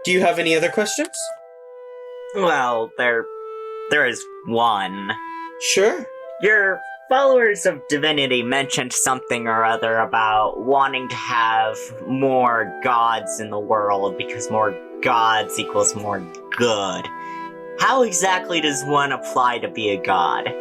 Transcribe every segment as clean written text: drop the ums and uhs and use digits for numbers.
Do you have any other questions? Well, there is one. Sure. Your Followers of Divinity mentioned something or other about wanting to have more gods in the world because more gods equals more good. How exactly does one apply to be a god?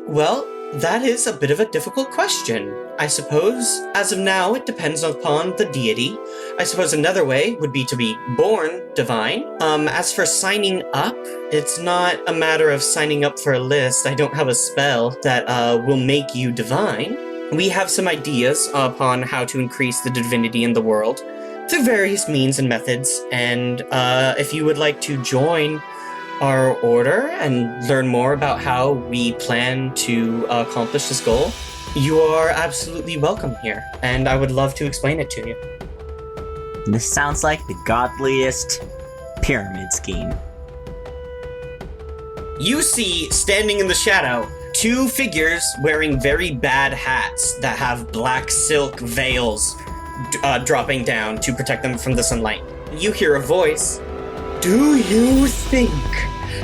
Well, that is a bit of a difficult question. I suppose, as of now, it depends upon the deity. I suppose another way would be to be born divine. As for signing up, it's not a matter of signing up for a list. I don't have a spell that will make you divine. We have some ideas upon how to increase the divinity in the world through various means and methods, and if you would like to join our order and learn more about how we plan to accomplish this goal, you are absolutely welcome here, and I would love to explain it to you. This sounds like the godliest pyramid scheme. You see, standing in the shadow, two figures wearing very bad hats that have black silk veils dropping down to protect them from the sunlight. You hear a voice. Do you think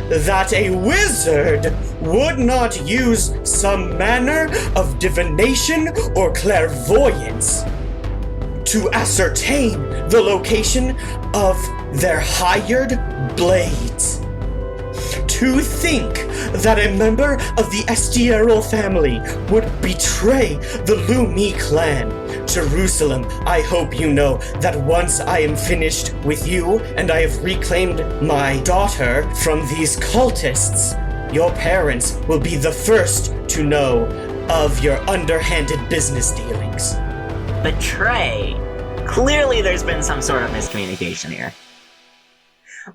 that a wizard would not use some manner of divination or clairvoyance to ascertain the location of their hired blades? To think that a member of the Estierro family would betray the Lumi clan. Jerusalem, I hope you know that once I am finished with you and I have reclaimed my daughter from these cultists, your parents will be the first to know of your underhanded business dealings. Betray? Clearly there's been some sort of miscommunication here.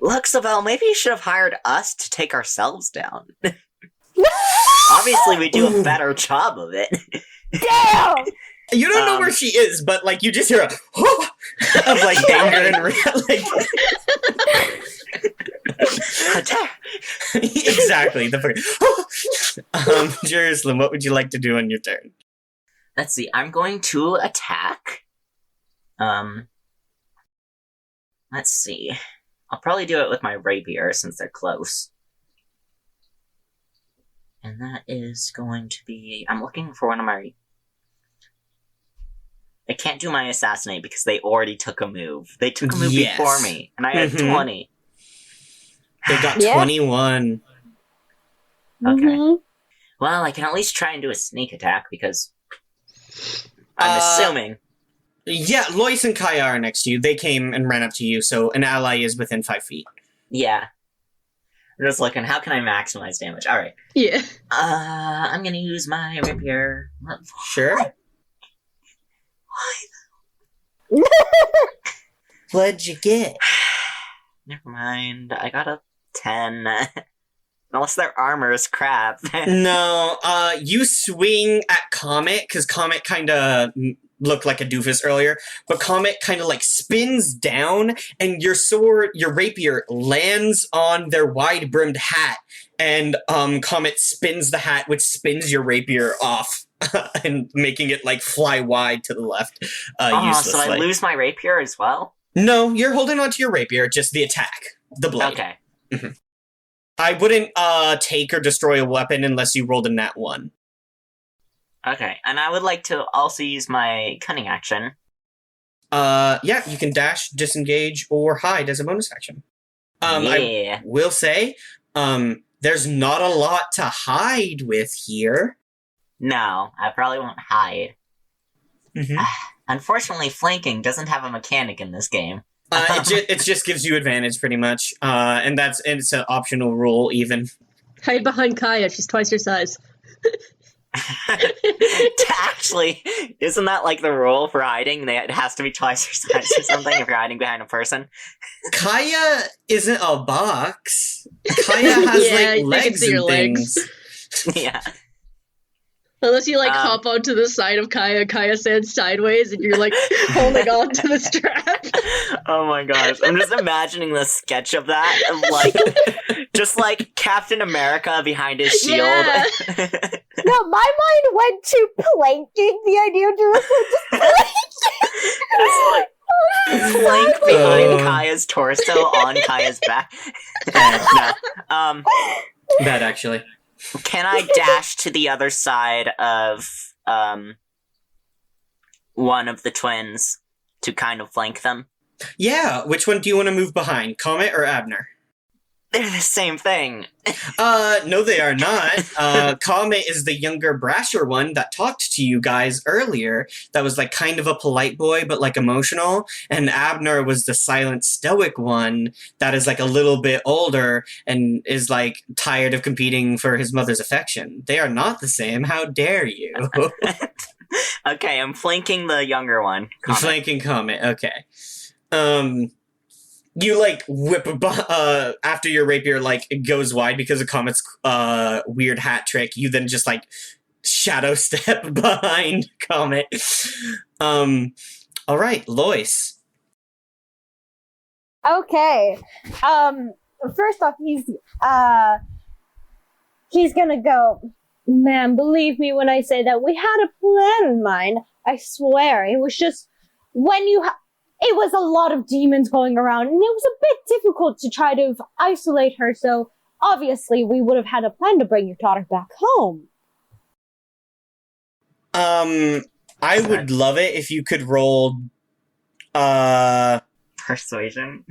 Look, Savelle, maybe you should have hired us to take ourselves down. Obviously we do a better job of it. Damn! You don't know where she is, but like you just hear a of like anger and exactly. Jerusalem, what would you like to do on your turn? Let's see. I'm going to attack. Let's see. I'll probably do it with my rapier since they're close. And that is going to be... I'm looking for one of my... I can't do my assassinate because they already took a move. They took a move before me, and I had 20. They got 21. Okay. Well, I can at least try and do a sneak attack because I'm assuming... Yeah, Lois and Kaya are next to you. They came and ran up to you, so an ally is within 5 feet. Yeah. I'm just looking, how can I maximize damage? Alright. Yeah. I'm gonna use my rapier. Sure. Why? What'd you get? Never mind. I got a 10. Unless their armor is crap. No, you swing at Comet, because Comet kind of looked like a doofus earlier, but Comet kind of like spins down, and your sword, your rapier, lands on their wide-brimmed hat, and Comet spins the hat, which spins your rapier off, and making it like fly wide to the left, uselessly. So I lose my rapier as well? No, you're holding on to your rapier, just the attack, the blade. Okay. Mm-hmm. I wouldn't take or destroy a weapon unless you rolled a nat 1. Okay, and I would like to also use my cunning action. Yeah, you can dash, disengage, or hide as a bonus action. I will say, there's not a lot to hide with here. No, I probably won't hide. Mm-hmm. Unfortunately, flanking doesn't have a mechanic in this game. It just gives you advantage, pretty much. And it's an optional rule, even. Hide behind Kaya, she's twice your size. Actually, isn't that like the rule for hiding? It has to be twice your size or something if you're hiding behind a person. Kaya isn't a box. Kaya has legs and things. Yeah. Unless you hop onto the side of Kaya, Kaya stands sideways, and you're holding on to the strap. Oh my gosh. I'm just imagining the sketch of that. Just like Captain America behind his shield. Yeah. No, my mind went to planking, the idea of Jerusalem just planking. Flank behind Kaya's torso on Kaya's back. No. Bad, actually. Can I dash to the other side of one of the twins to kind of flank them? Yeah, which one do you want to move behind, Comet or Abner? They're the same thing. No, they are not. Comet is the younger, brasher one that talked to you guys earlier. That was like kind of a polite boy, but like emotional. And Abner was the silent, stoic one that is like a little bit older and is like tired of competing for his mother's affection. They are not the same. How dare you? Okay, I'm flanking the younger one. You're flanking Comet. Okay. You, like, whip after your rapier, like, it goes wide because of Comet's weird hat trick. You then just, like, shadow step behind Comet. All right, Lois. Okay. First off, he's gonna go, man, believe me when I say that we had a plan in mind. I swear. It was just, it was a lot of demons going around, and it was a bit difficult to try to isolate her, so obviously we would have had a plan to bring your daughter back home. I would love it if you could roll, Persuasion?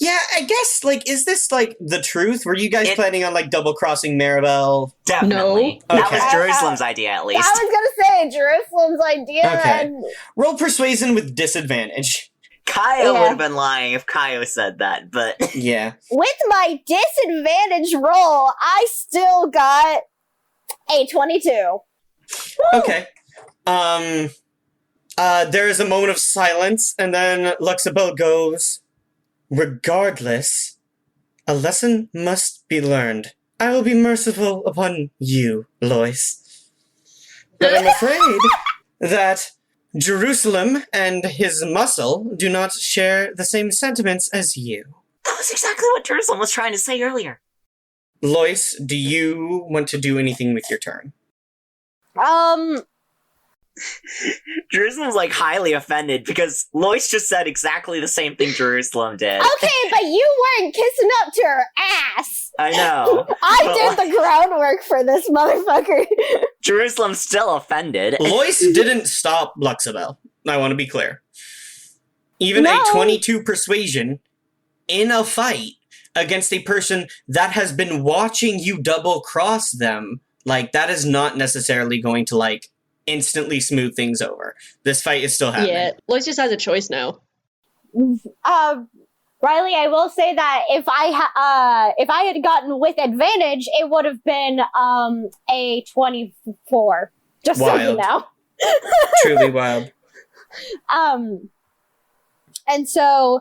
Yeah, I guess, like, is this, like, the truth? Were you guys planning on, like, double-crossing Marabelle? Definitely. No. That Okay. was Jerusalem's idea, at least. I was gonna say, Jerusalem's idea, Okay. and... Roll persuasion with disadvantage. Kaya would have been lying if Kaya said that, but... Yeah. With my disadvantage roll, I still got a 22. Okay. There is a moment of silence, and then Luxabelle goes, regardless, a lesson must be learned. I will be merciful upon you, Lois. But I'm afraid that Jerusalem and his muscle do not share the same sentiments as you. That was exactly what Jerusalem was trying to say earlier. Lois, do you want to do anything with your turn? Jerusalem's like highly offended because Lois just said exactly the same thing Jerusalem did. Okay, but you weren't kissing up to her ass. I know. I did the groundwork for this motherfucker. Jerusalem's still offended. Lois didn't stop Luxabelle. I want to be clear. Even a 22 persuasion in a fight against a person that has been watching you double cross them, like, that is not necessarily going to, like, instantly smooth things over. This fight is still happening. Yeah, Lois just has a choice now. Riley, I will say that if I had gotten with advantage, it would have been a 24. Just so you know. Truly wild. And so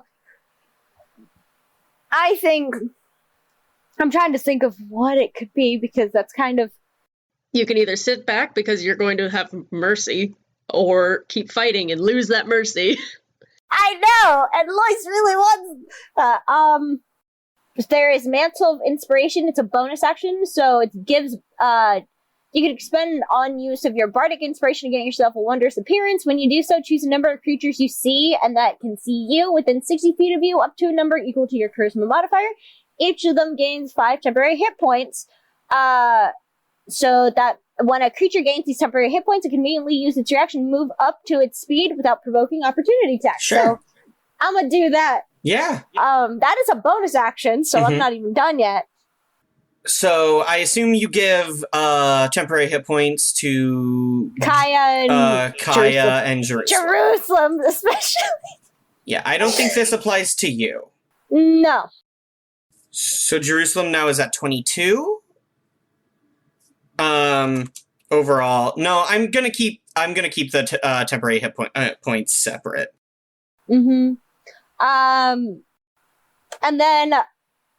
I think I'm trying to think of what it could be, because that's kind of... You can either sit back because you're going to have mercy, or keep fighting and lose that mercy. I know, and Lois really wants. There is Mantle of Inspiration. It's a bonus action, so it gives. You can expend on use of your bardic inspiration to get yourself a wondrous appearance. When you do so, choose a number of creatures you see and that can see you within 60 feet of you, up to a number equal to your charisma modifier. Each of them gains 5 temporary hit points. So that when a creature gains these temporary hit points, it can immediately use its reaction to move up to its speed without provoking opportunity attacks. Sure. So I'm gonna do that. Yeah. That is a bonus action, so I'm not even done yet. So I assume you give temporary hit points to Kaya and Jerusalem. Jerusalem, especially. Yeah, I don't think this applies to you. No. So Jerusalem now is at 22. Overall, no, I'm gonna keep the temporary hit points separate. And then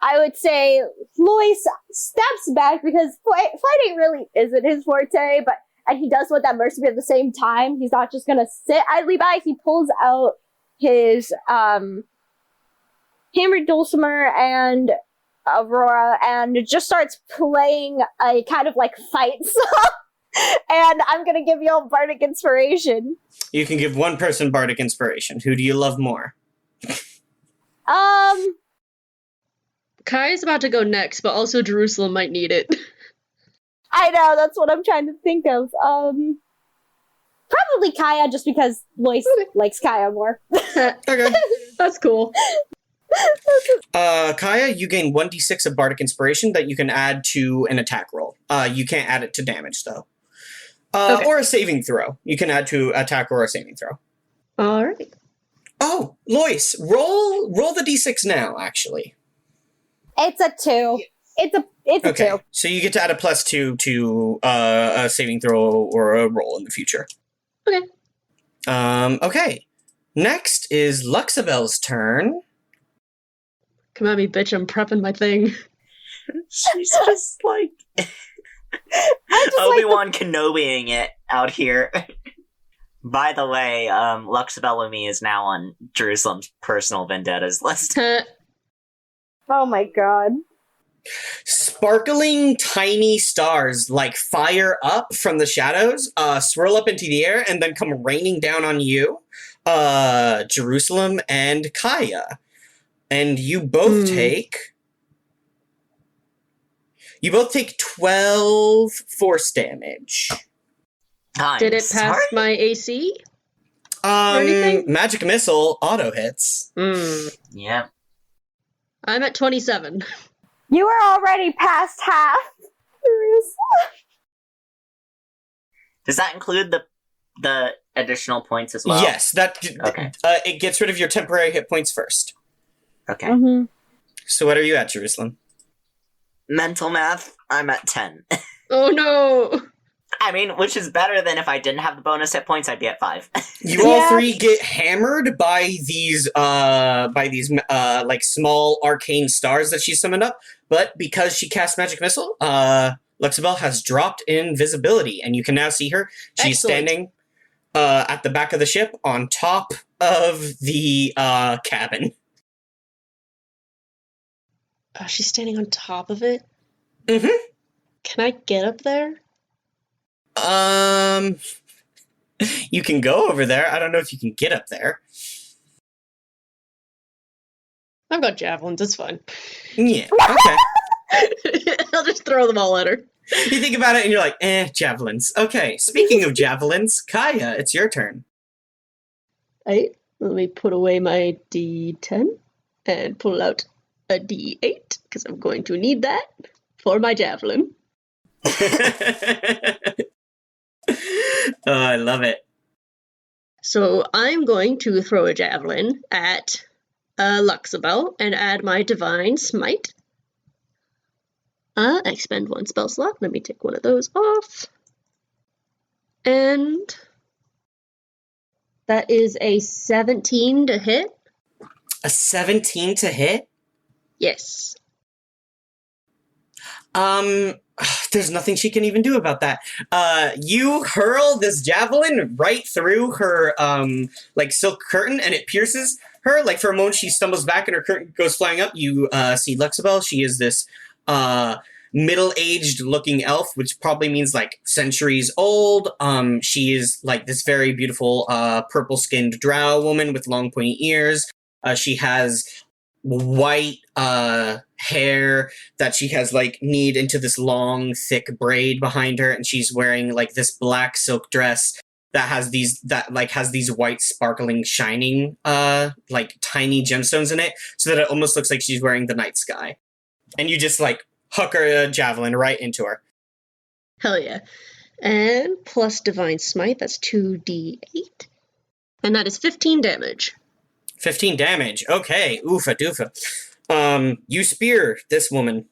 I would say Lois steps back because fighting really isn't his forte, and he does want that mercy, but at the same time, he's not just gonna sit idly by. He pulls out his hammered dulcimer and Aurora and just starts playing a kind of like fight song And I'm gonna give you all bardic inspiration. You can give one person bardic inspiration. Who do you love more? Kai's about to go next, but also Jerusalem might need it. I know, that's what I'm trying to think of. Probably Kaya, just because Lois likes Kaya more. Okay. That's cool. Kaya, you gain 1d6 of bardic inspiration that you can add to an attack roll. You can't add it to damage, though. Okay. Or a saving throw. You can add to attack or a saving throw. Alright. Oh, Lois, roll the d6 now, actually. It's a 2. It's a Okay, 2. so you get to add a +2 to a saving throw or a roll in the future. Okay. Okay. Next is Luxabelle's turn. Come at me, bitch, I'm prepping my thing. She's just like Obi-Wan Kenobiing it out here. By the way, Luxabelle is now on Jerusalem's personal vendettas list. Oh my god. Sparkling tiny stars like fire up from the shadows, swirl up into the air, and then come raining down on you, Jerusalem and Kaya. And you both take 12 force damage. Did it pass my AC? anything? Magic missile auto hits. Yeah. I'm at 27. You are already past half. Does that include the additional points as well? Yes, that Okay. It gets rid of your temporary hit points first. Okay. Mm-hmm. So what are you at, Jerusalem? Mental math, I'm at 10. Oh no! I mean, which is better than if I didn't have the bonus hit points, I'd be at 5. You all three get hammered by these like small arcane stars that she summoned up, but because she cast magic missile, Luxabelle has dropped invisibility, and you can now see her. She's Excellent. standing at the back of the ship on top of the cabin. She's standing on top of it? Mm-hmm. Can I get up there? You can go over there. I don't know if you can get up there. I've got javelins, it's fine. Yeah, okay. I'll just throw them all at her. You think about it and you're like, javelins. Okay, speaking of javelins, Kaya, it's your turn. Let me put away my D10 and pull out a D8, because I'm going to need that for my javelin. Oh, I love it. So I'm going to throw a javelin at Luxabelle and add my Divine Smite. I expend one spell slot. Let me take one of those off. And that is a 17 to hit. A 17 to hit? Yes. There's nothing she can even do about that. You hurl this javelin right through her, like, silk curtain, and it pierces her. Like, for a moment, she stumbles back and her curtain goes flying up. You, see Luxabelle. She is this, middle-aged looking elf, which probably means, like, centuries old. She is, like, this very beautiful, purple-skinned drow woman with long, pointy ears. She has white hair that she has like kneed into this long thick braid behind her, and she's wearing like this black silk dress that has these white sparkling shining like tiny gemstones in it, so that it almost looks like she's wearing the night sky. And you just like huck a javelin right into her. Hell yeah. And plus Divine Smite, that's 2d8. And that is 15 damage. 15 damage. Okay. Oofa doofa. You spear this woman.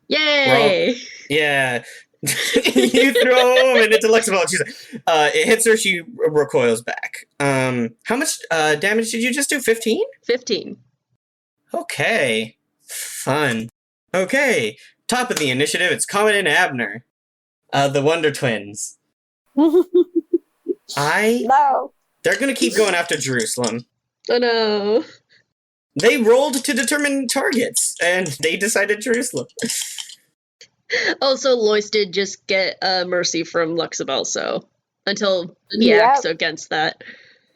Yay! Yeah. You throw a woman into Luxabelle. She's like, it hits her, she recoils back. How much damage did you just do? 15? 15. Okay. Fun. Okay. Top of the initiative, it's Comet and Abner. The Wonder Twins. No. They're gonna keep going after Jerusalem. Oh no. They rolled to determine targets, and they decided Jerusalem. Also, Lois did just get mercy from Luxabel, so until he acts against that.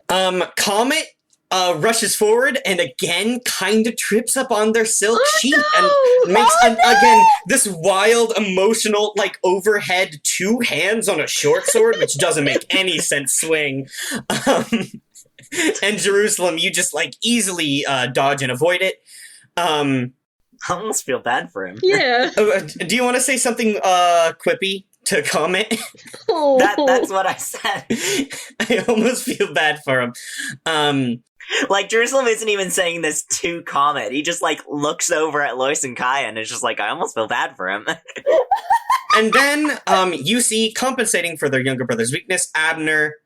Comet rushes forward and again kind of trips up on their silk sheet and makes again this wild emotional like overhead 2 hands on a short sword, which doesn't make any sense swing. And Jerusalem, you just like easily dodge and avoid it. I almost feel bad for him. Yeah. Do you want to say something quippy to Comet? That's what I said. I almost feel bad for him. Like, Jerusalem isn't even saying this to Comet. He just, like, looks over at Lois and Kaya and is just like, I almost feel bad for him. And then you see, compensating for their younger brother's weakness, Abner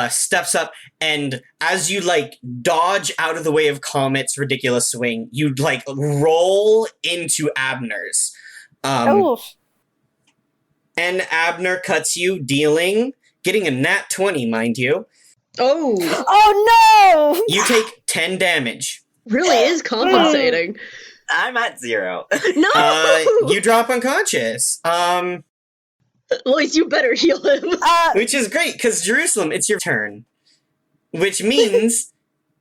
steps up, and as you, like, dodge out of the way of Comet's ridiculous swing, you, like, roll into Abner's. And Abner cuts you, getting a nat 20, mind you. Oh no! You take 10 damage. Really is compensating. I'm at 0. No! You drop unconscious. Lois, you better heal him. Which is great, because Jerusalem, it's your turn. Which means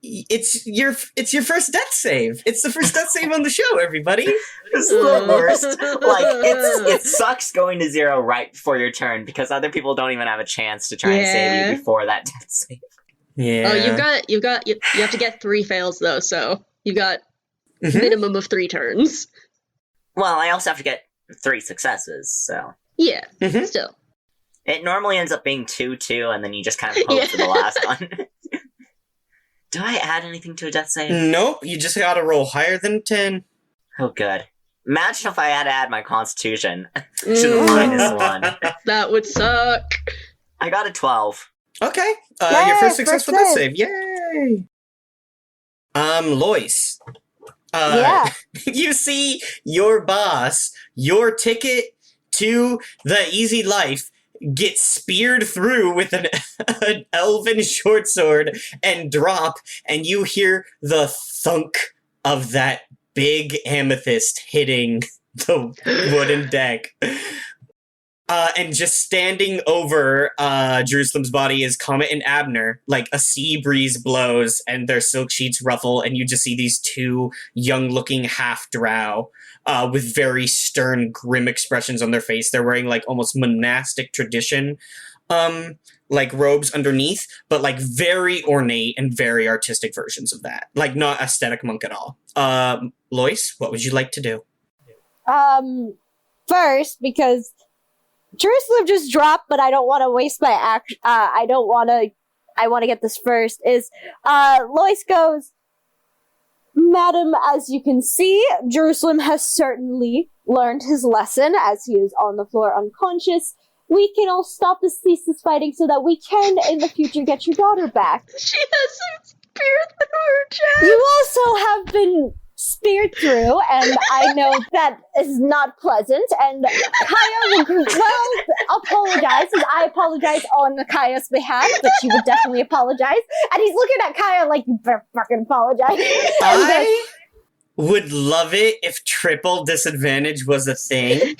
it's your first death save. It's the first death save on the show, everybody. It's the worst. Like, it sucks going to 0 right before your turn, because other people don't even have a chance to try and save you before that death save. Yeah. Oh, you have to get 3 fails though, so you've got minimum of 3 turns. Well, I also have to get 3 successes, so. Yeah, still. It normally ends up being 2-2, and then you just kind of hope for the last one. Do I add anything to a death save? Nope, you just gotta roll higher than 10. Oh, good. Imagine if I had to add my constitution to the -1. That would suck. I got a 12. Okay, Yay, your first successful death first save. Yay! Lois. Yeah. You see your boss, your ticket to the easy life, get speared through with an elven short sword and drop, and you hear the thunk of that big amethyst hitting the wooden deck. And just standing over Jerusalem's body is Comet and Abner. Like, a sea breeze blows and their silk sheets ruffle, and you just see these 2 young-looking half-drow with very stern, grim expressions on their face. They're wearing, like, almost monastic tradition, like, robes underneath, but, like, very ornate and very artistic versions of that. Like, not aesthetic monk at all. Lois, what would you like to do? First, because Jerusalem just dropped, but I don't want to waste my action. I want to get this first. Lois goes, Madam, as you can see, Jerusalem has certainly learned his lesson as he is on the floor unconscious. We can all stop this ceaseless fighting so that we can, in the future, get your daughter back. She has some spear through her chest. You also have been speared through, and I know that is not pleasant, and Kaya will, apologize, and I apologize on Kaya's behalf, but she would definitely apologize, and he's looking at Kaya like, you better fucking apologize. I would love it if triple disadvantage was a thing.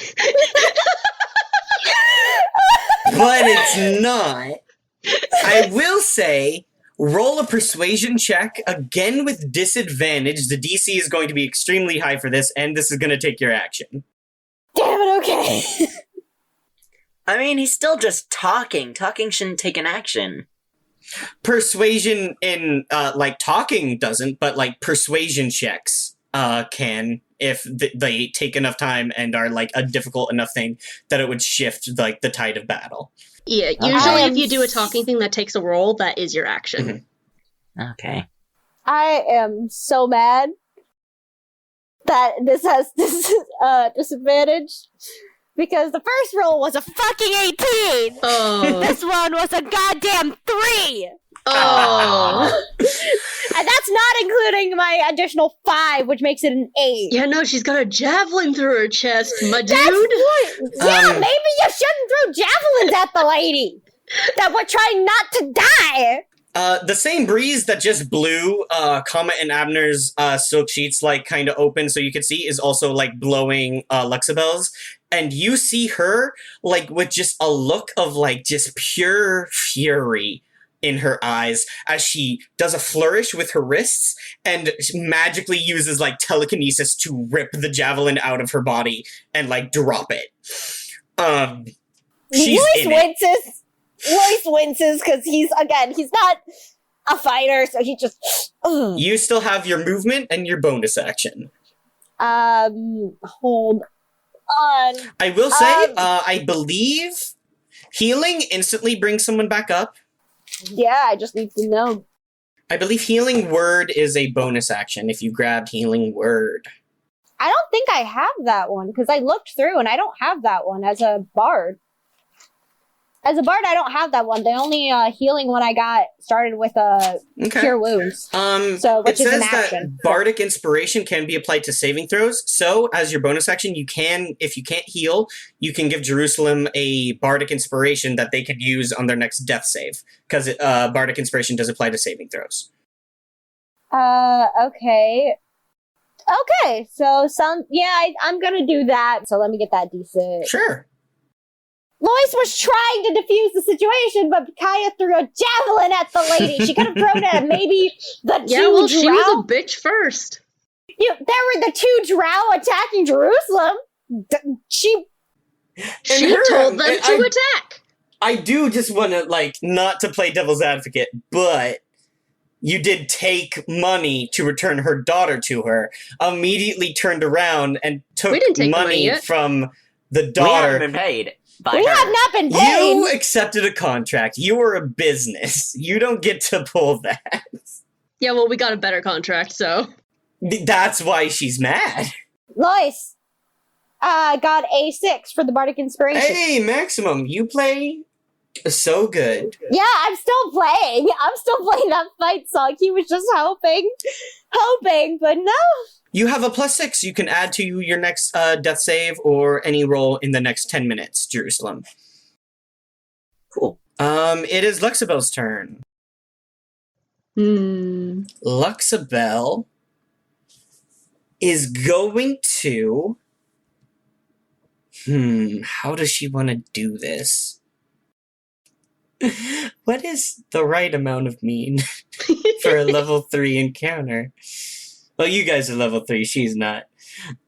But it's not. I will say, roll a persuasion check, again with disadvantage. The DC is going to be extremely high for this, and this is going to take your action. Damn it, okay. I mean, he's still just talking. Talking shouldn't take an action. Persuasion in, like, talking doesn't, but, like, persuasion checks can, if they take enough time and are, like, a difficult enough thing that it would shift, like, the tide of battle. Yeah, usually if you do a talking thing that takes a roll, that is your action. Okay. I am so mad that this has disadvantage, because the first roll was a fucking 18! Oh. This one was a goddamn 3! Oh. And that's not including my additional 5, which makes it an 8. Yeah, no, she's got a javelin through her chest, my dude. Yeah, maybe you shouldn't throw javelins at the lady that we're trying not to die. The same breeze that just blew Comet and Abner's silk sheets like kind of open so you could see is also like blowing Luxabelle's, and you see her like with just a look of like just pure fury in her eyes as she does a flourish with her wrists and magically uses like telekinesis to rip the javelin out of her body and like drop it. She's Lois in it. winces. Lois winces because he's not a fighter, so he just. You still have your movement and your bonus action. Hold on. I will say, I believe healing instantly brings someone back up. Yeah, I just need to know. I believe healing word is a bonus action if you grabbed healing word. I don't think I have that one because I looked through and I don't have that one as a bard. As a bard, I don't have that one. The only healing one I got started with Cure Wounds. Which is an action. That Bardic Inspiration can be applied to saving throws. So, as your bonus action, you can, if you can't heal, you can give Jerusalem a Bardic Inspiration that they could use on their next death save. Because Bardic Inspiration does apply to saving throws. Okay. Okay, so I'm gonna do that. So let me get that D6. Sure. Lois was trying to defuse the situation, but Kaya threw a javelin at the lady. She could have thrown it at maybe the two drow. She was a bitch first. There were the two drow attacking Jerusalem. She told them to attack. I do just want to, like, not to play devil's advocate, but you did take money to return her daughter to her, immediately turned around and took money from the daughter. We haven't been paid. We have not been paid. You accepted a contract. You were a business. You don't get to pull that. Yeah, well, we got a better contract, so. That's why she's mad. Lois got a 6 for the Bardic Inspiration. Hey, Maximum, you play so good. Yeah, I'm still playing. I'm still playing that fight song. He was just hoping, but no. You have a +6 you can add to your next death save or any roll in the next 10 minutes, Jerusalem. Cool. It is Luxabelle's turn. Luxabelle is going to... how does she want to do this? What is the right amount of mean for a level 3 encounter? Well, you guys are level 3, she's not.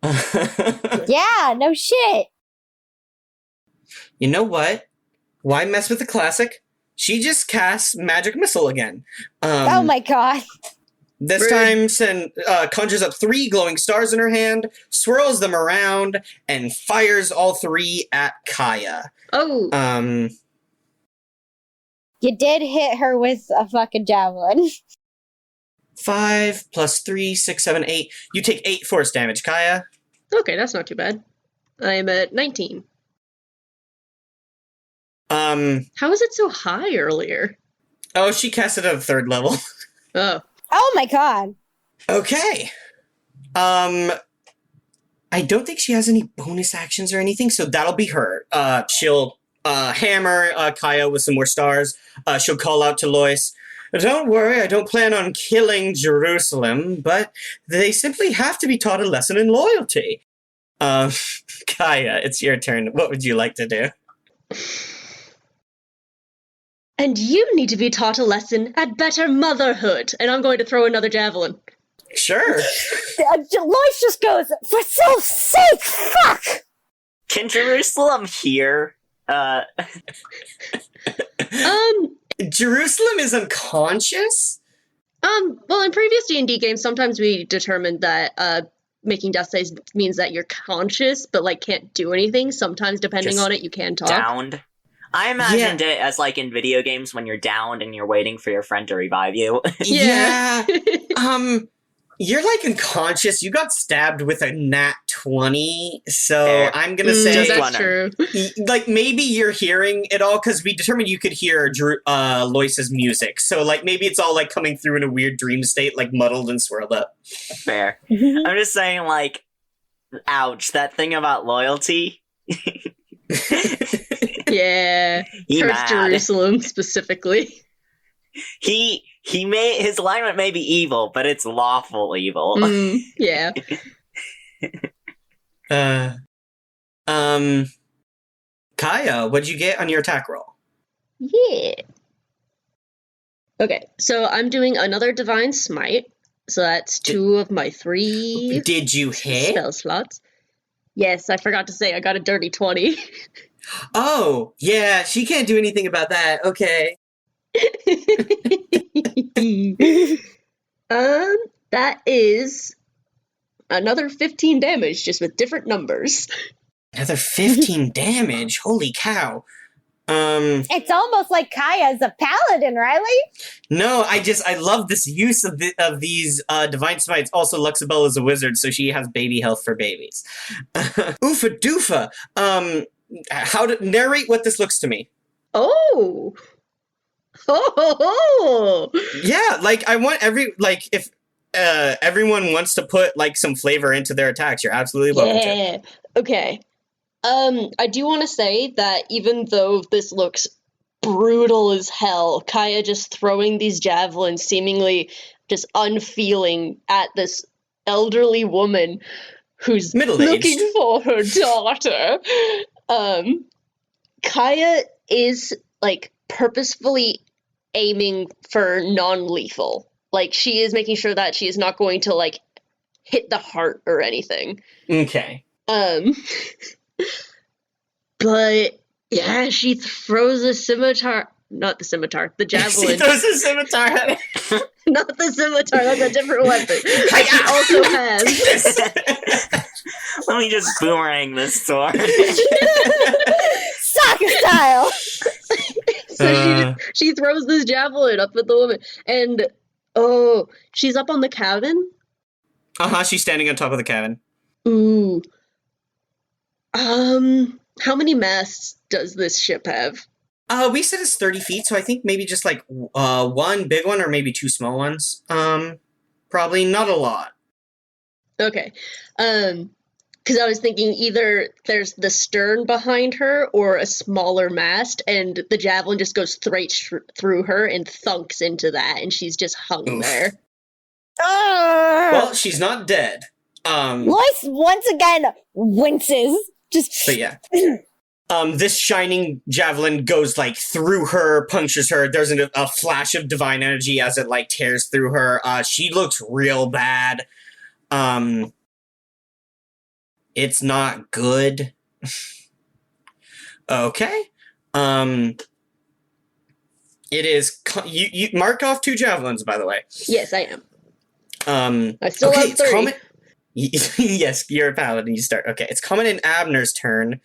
Yeah, no shit. You know what? Why mess with the classic? She just casts Magic Missile again. Oh my god. This time, conjures up 3 glowing stars in her hand, swirls them around, and fires all 3 at Kaya. Oh. You did hit her with a fucking javelin. 5 + 3, 6, 7, 8. You take 8 force damage, Kaya. Okay, that's not too bad. I am at 19. How is it so high earlier? Oh, she cast it at a 3rd level. Oh. Oh my god. Okay. I don't think she has any bonus actions or anything, so that'll be her. She'll hammer Kaya with some more stars. She'll call out to Lois. Don't worry, I don't plan on killing Jerusalem, but they simply have to be taught a lesson in loyalty. Kaya, it's your turn. What would you like to do? And you need to be taught a lesson at better motherhood, and I'm going to throw another javelin. Sure. Lois just goes, for Sylph's sake, fuck! Can Jerusalem hear? Jerusalem is unconscious? Well, in previous D&D games, sometimes we determined that, making death saves means that you're conscious, but, like, can't do anything. Sometimes, depending Just on it, you can talk. Downed. I imagined it as, like, in video games when you're downed and you're waiting for your friend to revive you. Yeah. You're, like, unconscious. You got stabbed with a nat 20, so Fair. I'm gonna say... That's true. Like, maybe you're hearing it all, because we determined you could hear Lois's music. So, like, maybe it's all, like, coming through in a weird dream state, like, muddled and swirled up. Fair. I'm just saying, like, ouch, that thing about loyalty. Yeah. He Towards mad. Jerusalem, specifically. his alignment may be evil, but it's lawful evil. Yeah. Kaya, what'd you get on your attack roll? Yeah. Okay, so I'm doing another Divine Smite. So that's 2 of my 3 Did you hit? spell slots. Yes, I forgot to say I got a dirty 20. Oh, yeah, she can't do anything about that. Okay. That is another 15 damage, just with different numbers. Another 15 damage. Holy cow. It's almost like Kaya's a paladin, Riley. No, I love this use of these divine smites. Also, Luxabelle is a wizard, so she has baby health for babies. Oofa doofa. Narrate what this looks to me. Oh. Oh. Yeah, like I want if everyone wants to put like some flavor into their attacks, you're absolutely welcome to. Yeah. Okay. I do want to say that even though this looks brutal as hell, Kaya just throwing these javelins, seemingly just unfeeling at this elderly woman who's Middle-aged. looking for her daughter. Kaya is like purposefully aiming for non-lethal. Like she is making sure that she is not going to like hit the heart or anything. Okay. But yeah, she throws a scimitar. Not the scimitar, the javelin. She throws a scimitar at it. Not the scimitar, that's a different weapon. But she also has. Let me just boomerang this sword. Soccer style. So she throws this javelin up at the woman, and she's up on the cabin. She's standing on top of the cabin. Ooh. How many masts does this ship have? We said it's 30 feet, so I think maybe just like one big one or maybe 2 small ones. Probably not a lot. Okay. Because I was thinking either there's the stern behind her or a smaller mast, and the javelin just goes straight through her and thunks into that, and she's just hung there. Well, she's not dead. Lois once again winces. But yeah. This shining javelin goes like through her, punctures her. There's a flash of divine energy as it like tears through her. She looks real bad. It's not good. Okay. It is. You mark off 2 javelins, by the way. Yes, I am. I still have 3. Yes, you're a paladin. You start. Okay, it's Comet and Abner's turn.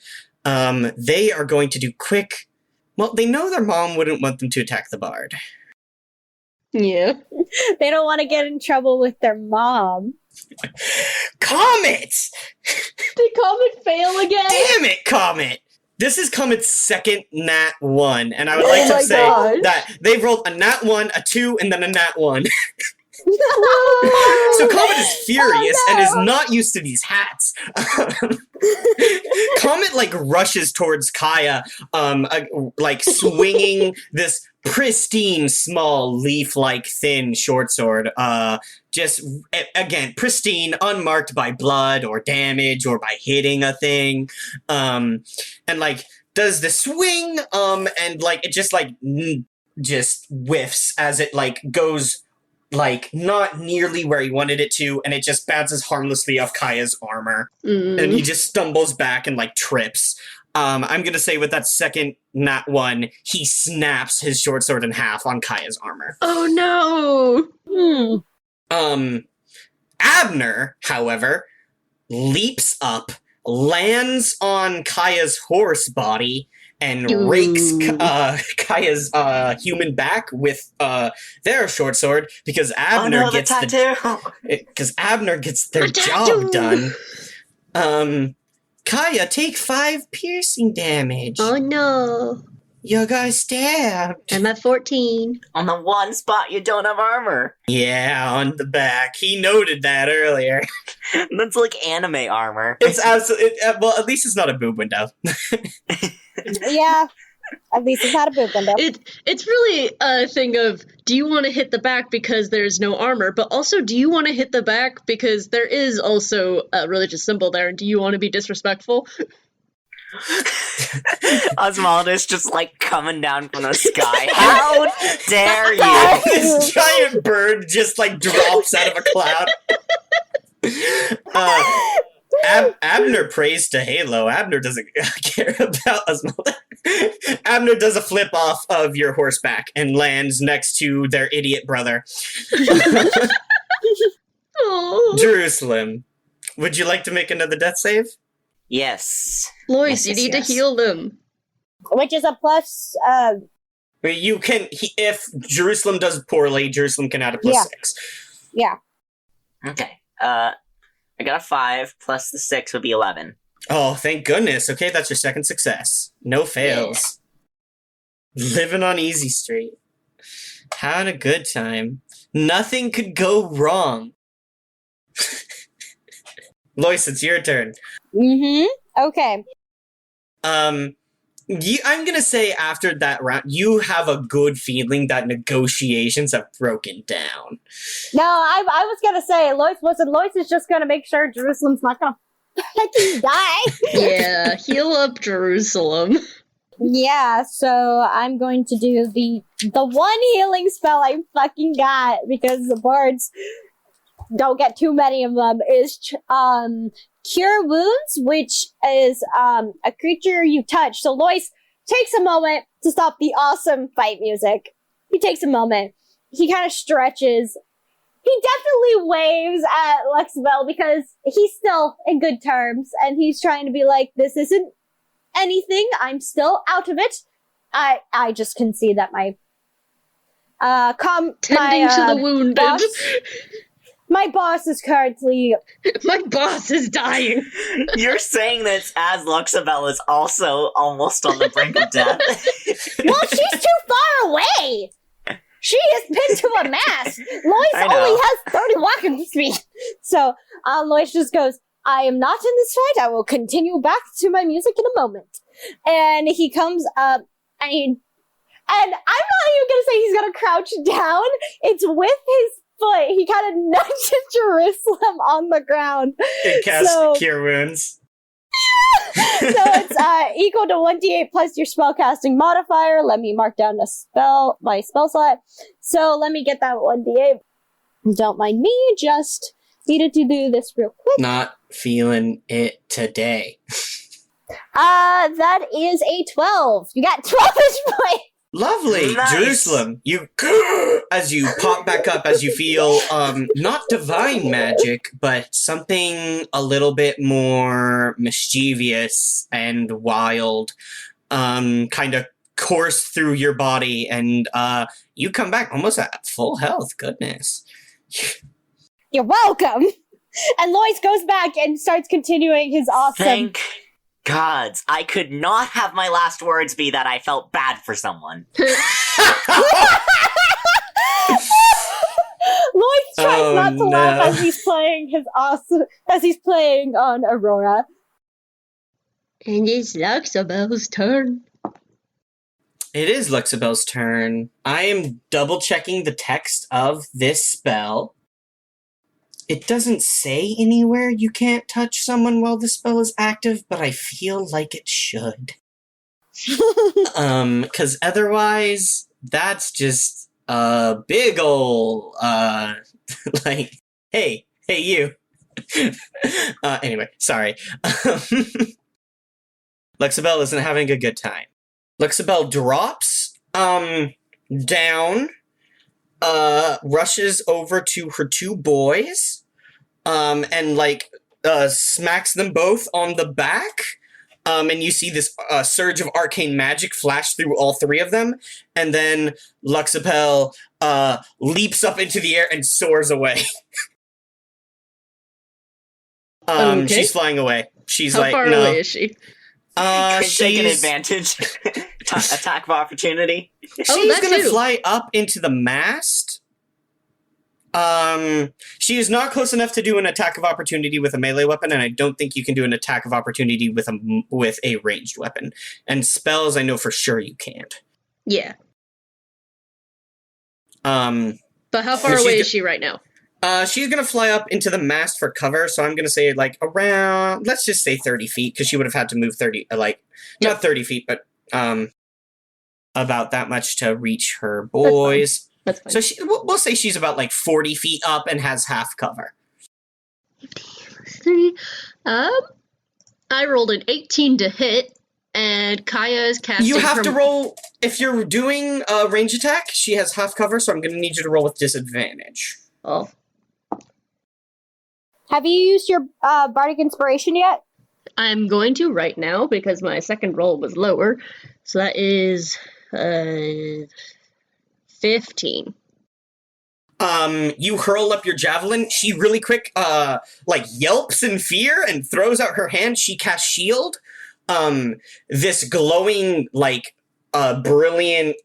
They are going to do quick. Well, they know their mom wouldn't want them to attack the bard. Yeah. They don't want to get in trouble with their mom. Comet! Did Comet fail again? Damn it, Comet! This is Comet's second nat 1, and I would like to say that they've rolled a nat 1, a 2, and then a nat 1. So Comet is furious and is not used to these hats. Comet like rushes towards Kaya, like swinging this pristine, small, leaf-like, thin short sword. Just again, pristine, unmarked by blood or damage or by hitting a thing. And like does the swing, and like it just like just whiffs as it like goes. Like, not nearly where he wanted it to, and it just bounces harmlessly off Kaya's armor. And he just stumbles back and, like, trips. I'm gonna say with that second nat 1, he snaps his short sword in half on Kaya's armor. Oh, no! Abner, however, leaps up, lands on Kaya's horse body, and rakes Kaya's human back with their short sword because Abner gets Abner gets their job done. Kaya, take 5 piercing damage. Oh no! You got stabbed. I'm at 14. On the one spot you don't have armor. Yeah, on the back. He noted that earlier. That's like anime armor. It's absolutely well. At least it's not a boob window. Yeah. At least it's not a boob window. It's really a thing of, do you want to hit the back because there's no armor, but also do you want to hit the back because there is also a religious symbol there, and do you want to be disrespectful? Oswaldus just like coming down from the sky. How dare you? This giant bird just like drops out of a cloud. Abner prays to Halo. Abner doesn't care about Oswaldus. Abner does a flip off of your horseback and lands next to their idiot brother. Jerusalem, would you like to make another death save? Yes. Lois, you need to heal them. Which is a plus. You can, if Jerusalem does poorly, Jerusalem can add a plus 6. Yeah. Okay. I got a 5 plus the 6 would be 11. Oh, thank goodness. Okay, that's your second success. No fails. Yeah. Living on Easy Street. Having a good time. Nothing could go wrong. Lois, it's your turn. Okay. I'm gonna say after that round, you have a good feeling that negotiations have broken down. No, I was gonna say, Lois is just gonna make sure Jerusalem's not gonna fucking die. Yeah, heal up Jerusalem. Yeah, so I'm going to do the one healing spell I fucking got, because the bards don't get too many of them, is Cure Wounds, which is a creature you touch. So Lois takes a moment to stop the awesome fight music. He takes a moment. He kind of stretches. He definitely waves at Luxabelle because he's still in good terms, and he's trying to be like, this isn't anything. I'm still out of it. I just can see that my tending to the wounded. My boss is currently... My boss is dying. You're saying this as Luxabelle is also almost on the brink of death. Well, she's too far away. She has pinned to a mast. Lois only has 30 walking speed. So, Lois just goes, I am not in this fight. I will continue back to my music in a moment. And he comes up, and I'm not even gonna say he's gonna crouch down. It's with his foot. He kind of nudges Jerusalem on the ground. It casts Cure Wounds. So it's equal to 1d8 plus your spellcasting modifier. Let me mark down my spell slot. So let me get that 1d8. Don't mind me, just needed to do this real quick. Not feeling it today. That is a 12. You got 12 points. Lovely. Nice. Jerusalem, you as you pop back up, as you feel not divine magic, but something a little bit more mischievous and wild kind of course through your body, and you come back almost at full health. Goodness. You're welcome. And Lois goes back and starts continuing his awesome... Thank gods, I could not have my last words be that I felt bad for someone. Lois tries not to laugh as he's playing on Aurora. And it's Luxabelle's turn. It is Luxabelle's turn. I am double checking the text of this spell. It doesn't say anywhere you can't touch someone while the spell is active, but I feel like it should. Because otherwise, that's just a big ol' like, hey, you. Anyway, sorry. Luxabelle isn't having a good time. Luxabelle drops, down, rushes over to her two boys, and smacks them both on the back. And you see this surge of arcane magic flash through all three of them, and then Luxabelle leaps up into the air and soars away. Okay. She's flying away. She's How far away is she? She's taking advantage. Attack of opportunity. She's gonna fly up into the mast. She is not close enough to do an attack of opportunity with a melee weapon, and I don't think you can do an attack of opportunity with a ranged weapon. And spells, I know for sure you can't. Yeah. But how far away is she right now? She's gonna fly up into the mast for cover, so I'm gonna say, like, around, let's just say 30 feet, because she would have had to move 30, not 30 feet, but, about that much to reach her boys. That's fine. So we'll say she's about, like, 40 feet up and has half cover. 3. I rolled an 18 to hit, and Kaya is casting. You have to roll, if you're doing a range attack, she has half cover, so I'm gonna need you to roll with disadvantage. Oh. Have you used your bardic inspiration yet? I'm going to right now because my second roll was lower. So that is 15. You hurl up your javelin. She really quick, yelps in fear and throws out her hand. She casts shield. This glowing, brilliant,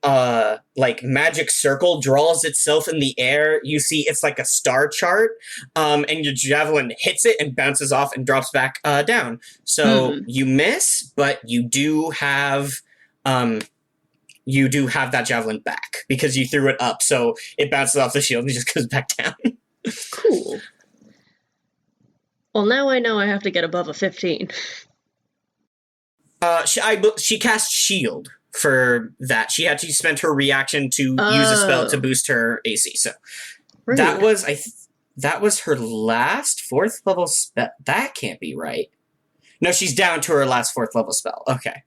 magic circle draws itself in the air. You see it's like a star chart, and your javelin hits it and bounces off and drops back down. So you miss, but you do have that javelin back because you threw it up. So it bounces off the shield and just goes back down. Cool. Well, now I know I have to get above a 15. She cast shield for that. She actually spent her reaction to use a spell to boost her AC. So Rude. that was her last 4th level spell. That can't be right. No, she's down to her last 4th level spell. Okay.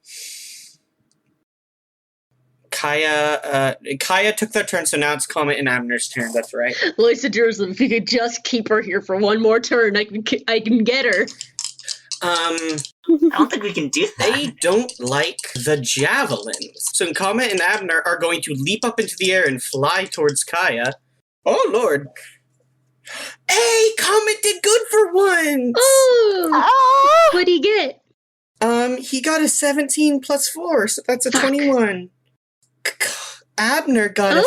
Kaya took their turn, so now it's Comet and Abner's turn. That's right. Lois of Jerusalem, if you could just keep her here for one more turn, I can get her. I don't think we can do that. They don't like the javelins. So Comet and Abner are going to leap up into the air and fly towards Kaya. Oh, Lord. Hey, Comet did good for once! Oh! What'd he get? He got a 17 plus 4, so that's a 21. Abner got a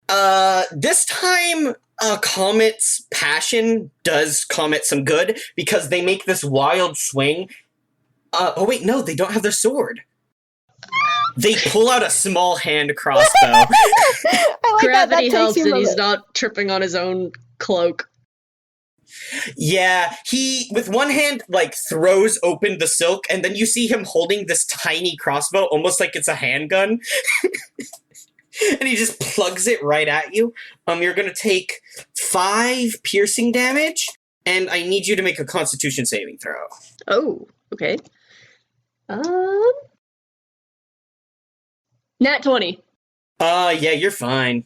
4. This time, Comet's passion does Comet some good because they make this wild swing. Oh wait, no, they don't have their sword. They pull out a small hand crossbow. I like Gravity that helps takes you and a he's moment. not tripping on his own cloak. Yeah, he, with one hand, throws open the silk, and then you see him holding this tiny crossbow, almost like it's a handgun. And he just plugs it right at you. You're gonna take 5 piercing damage, and I need you to make a Constitution saving throw. Oh, okay. Nat 20. Yeah, you're fine.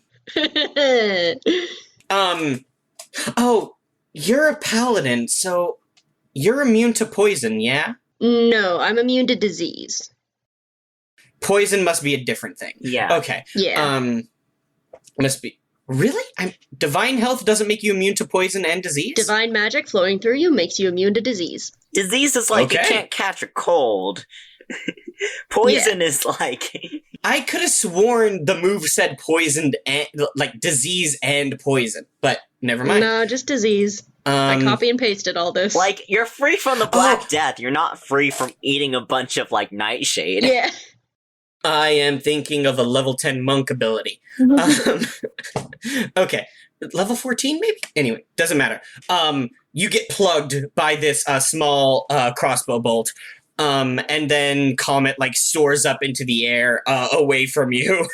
Oh, you're a paladin, so you're immune to poison, yeah? No, I'm immune to disease. Poison must be a different thing. Yeah. Okay. Yeah. Must be. Really? Divine health doesn't make you immune to poison and disease? Divine magic flowing through you makes you immune to disease. Disease is like Okay. you can't catch a cold. Poison is like... I could have sworn the move said poisoned and, disease and poison, but never mind. No, just disease. I copy and pasted all this. Like, you're free from the Black Death. You're not free from eating a bunch of, nightshade. Yeah. I am thinking of a level 10 monk ability. Okay. Level 14, maybe? Anyway, doesn't matter. You get plugged by this small crossbow bolt. And then Comet, soars up into the air away from you.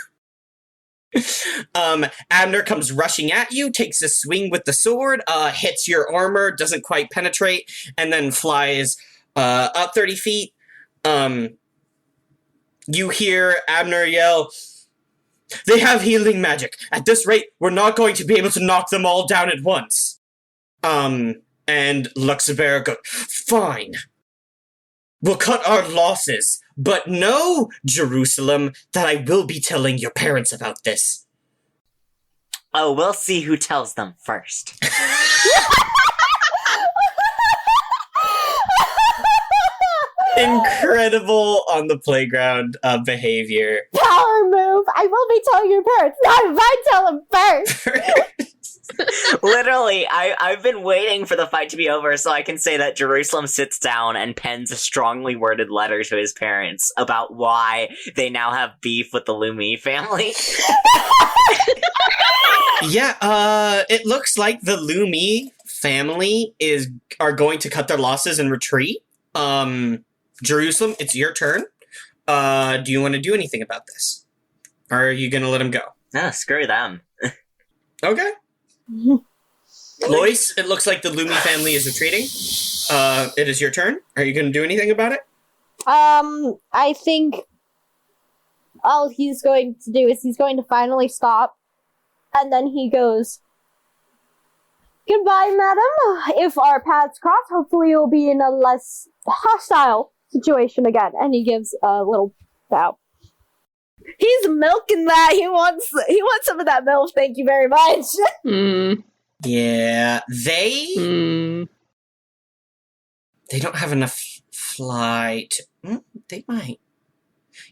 Abner comes rushing at you, takes a swing with the sword, hits your armor, doesn't quite penetrate, and then flies up 30 feet. You hear Abner yell, "They have healing magic. At this rate, we're not going to be able to knock them all down at once." And Luxembourg goes, "Fine. We'll cut our losses, but know, Jerusalem, that I will be telling your parents about this." Oh, we'll see who tells them first. Incredible on the playground behavior. Power move. I will be telling your parents. Not if I tell them first. Literally, I've been waiting for the fight to be over so I can say that Jerusalem sits down and pens a strongly worded letter to his parents about why they now have beef with the Lumi family. Yeah, it looks like the Lumi family are going to cut their losses and retreat. Jerusalem, it's your turn. Do you want to do anything about this? Or are you going to let him go? No, screw them. Okay. Lois, it looks like the Lumi family is retreating. It is your turn. Are you going to do anything about it? I think all he's going to do is he's going to finally stop, and then he goes, "Goodbye, madam. If our paths cross, hopefully you'll be in a less hostile situation again." And he gives a little bow. He's milking that. He wants some of that milk. Thank you very much. Yeah, they don't have enough flight. They might.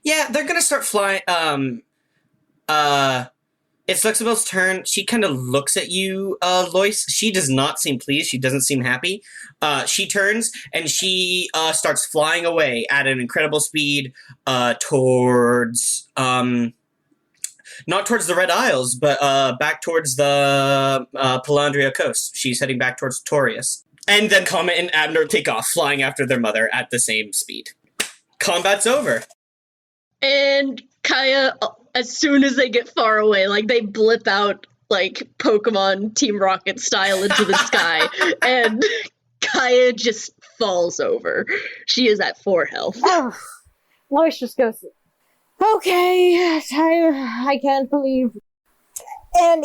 Yeah, they're gonna start flying. It's Luxabelle's turn. She kind of looks at you, Lois. She does not seem pleased. She doesn't seem happy. She turns and she starts flying away at an incredible speed towards, not towards the Red Isles, but back towards the Palandria coast. She's heading back towards Torius. And then Comet and Abner take off, flying after their mother at the same speed. Combat's over. And Kaya, as soon as they get far away, like, they blip out, like, Pokemon Team Rocket style into the sky, and Kaya just falls over. She is at 4 health. Oh, Lois just goes, "Okay, I can't believe." And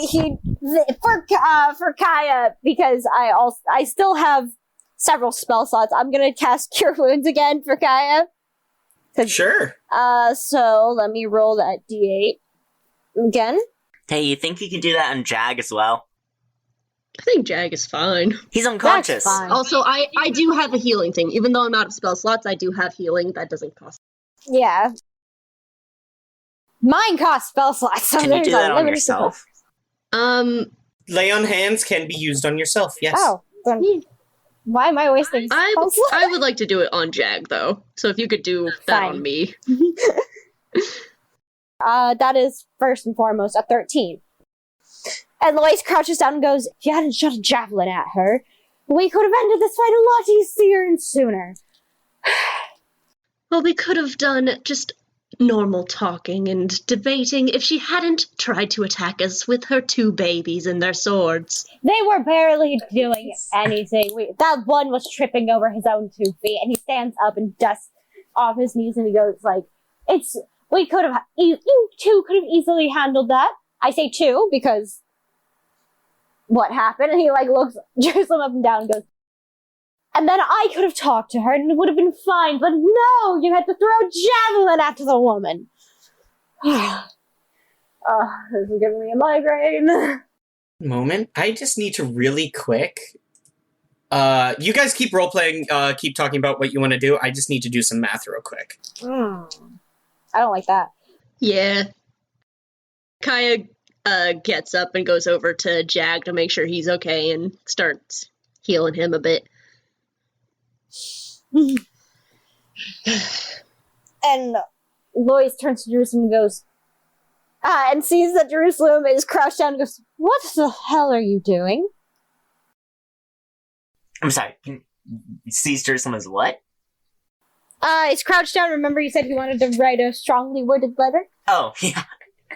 for Kaya, because I still have several spell slots, I'm gonna cast Cure Wounds again for Kaya. Sure. So let me roll that D8 again. Hey, you think you can do that on Jag as well? I think Jag is fine. He's unconscious. That's fine. Also, I do have a healing thing. Even though I'm out of spell slots, I do have healing. That doesn't cost. Yeah. Mine costs spell slots, so Can you there's do that a on limited yourself? Lay on hands can be used on yourself, yes. Oh, then why am I wasting spell slots? I would like to do it on Jag, though. So if you could do that Fine. on me. That is first and foremost a 13. And Lois crouches down and goes, "If you hadn't shot a javelin at her, we could have ended this fight a lot easier and sooner." Well, we could have done just normal talking and debating if she hadn't tried to attack us with her 2 babies and their swords. They were barely doing anything. That one was tripping over his own 2 feet, and he stands up and dusts off his knees, and he goes like, "We could have, you 2 could have easily handled that." I say 2 because what happened? And he like looks Jerusalem up and down and goes, "And then I could have talked to her and it would have been fine, but no, you had to throw a javelin after the woman." This is giving me a migraine. Moment. I just need to really quick. You guys keep role-playing, keep talking about what you want to do. I just need to do some math real quick. I don't like that. Yeah. Kaya gets up and goes over to Jag to make sure he's okay and starts healing him a bit. And Lois turns to Jerusalem and goes, and sees that Jerusalem is crouched down and goes, "What the hell are you doing?" I'm sorry. Sees Jerusalem as what? It's crouched down. Remember you said you wanted to write a strongly worded letter? Oh, yeah.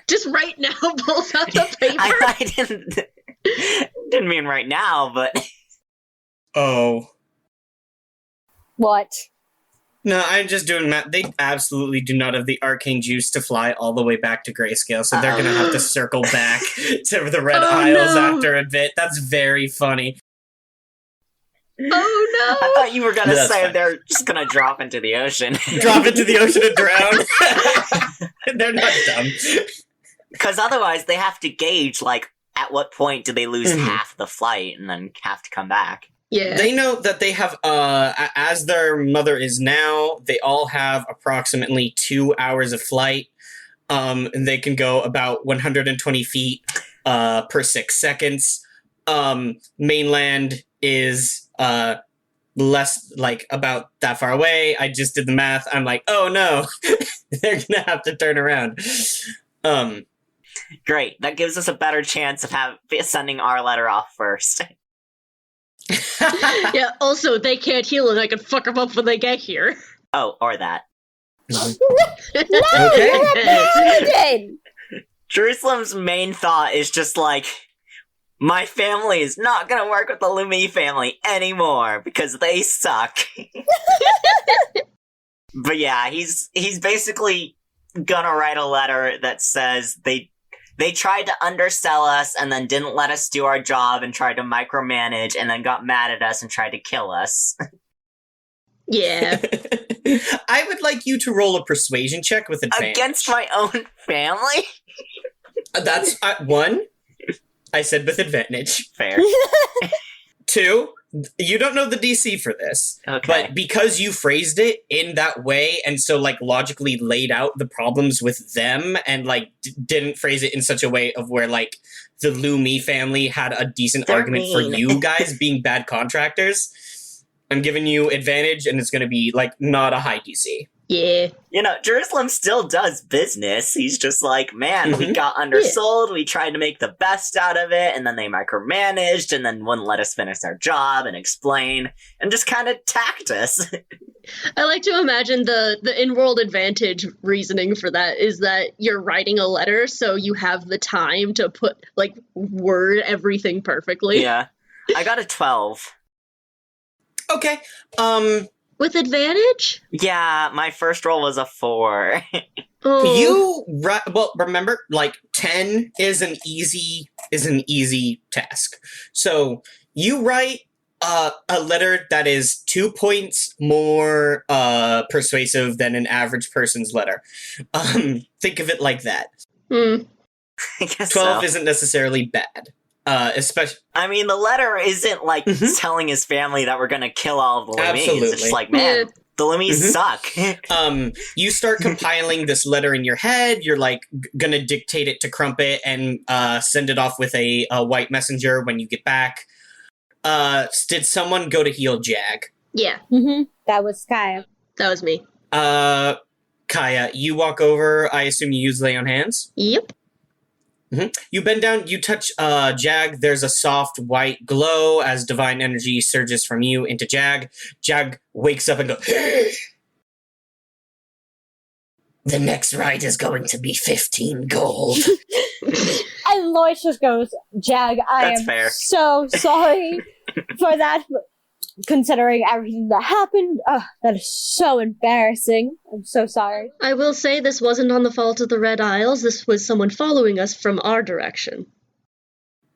Just right now, pulls out the paper. I didn't mean right now, but... Oh. What? No, I'm just doing math. They absolutely do not have the arcane juice to fly all the way back to Grayscale, so they're going to have to circle back to the Red Isles after a bit. That's very funny. Oh no! I thought you were going to No, say fine. they're just going to drop into the ocean. Drop into the ocean and drown. They're not dumb. Because otherwise they have to gauge, like, at what point do they lose half the flight and then have to come back. Yeah. They know that they have, as their mother is now, they all have approximately 2 hours of flight. And they can go about 120 feet per 6 seconds. Mainland is less, like, about that far away. I just did the math. I'm like, oh no, they're gonna have to turn around. Great. That gives us a better chance of sending our letter off first. Yeah, also, they can't heal and I can fuck them up when they get here. Oh, or that. Okay. Jerusalem's main thought is just like, my family is not gonna work with the Lumi family anymore because they suck. But yeah, he's basically gonna write a letter that says they tried to undersell us and then didn't let us do our job and tried to micromanage and then got mad at us and tried to kill us. Yeah. I would like you to roll a persuasion check with advantage. Against my own family? That's 1. I said with advantage. Fair. 2, you don't know the DC for this. Okay. But because you phrased it in that way and so, like, logically laid out the problems with them and, like, didn't phrase it in such a way of where, like, the Lumi family had a decent They're argument for mean. you guys being bad contractors, I'm giving you advantage and it's going to be, like, not a high DC. Yeah. You know, Jerusalem still does business. He's just like, man, we Mhm. got undersold, we tried to make the best out of it, and then they micromanaged, and then wouldn't let us finish our job and explain, and just kind of tacked us. I like to imagine the in-world advantage reasoning for that is that you're writing a letter, so you have the time to word everything perfectly. Yeah. I got a 12. Okay. With advantage? Yeah, my first roll was a 4. Oh. Remember, like, 10 is an easy task. So you write a letter that is 2 points more persuasive than an average person's letter. Think of it like that. Hmm. I guess 12 so. isn't necessarily bad. Especially, I mean, the letter isn't like Mhm. telling his family that we're gonna kill all of the Lumis. It's Absolutely. just like, man, Yeah. the Lumis Mhm. suck. you start compiling this letter in your head. You're like gonna dictate it to Crumpet and send it off with a white messenger when you get back. Did someone go to heal Jag? Yeah, That was Kaya. that was me. Kaya, you walk over. I assume you use Lay on Hands. Yep. You bend down, you touch Jag. There's a soft white glow as divine energy surges from you into Jag. Jag wakes up and goes, the next ride is going to be 15 gold. And Lois just goes, Jag, I That's am fair. so sorry for that, but considering everything that happened. That is so embarrassing. I'm so sorry. I will say this wasn't on the fault of the Red Isles. This was someone following us from our direction.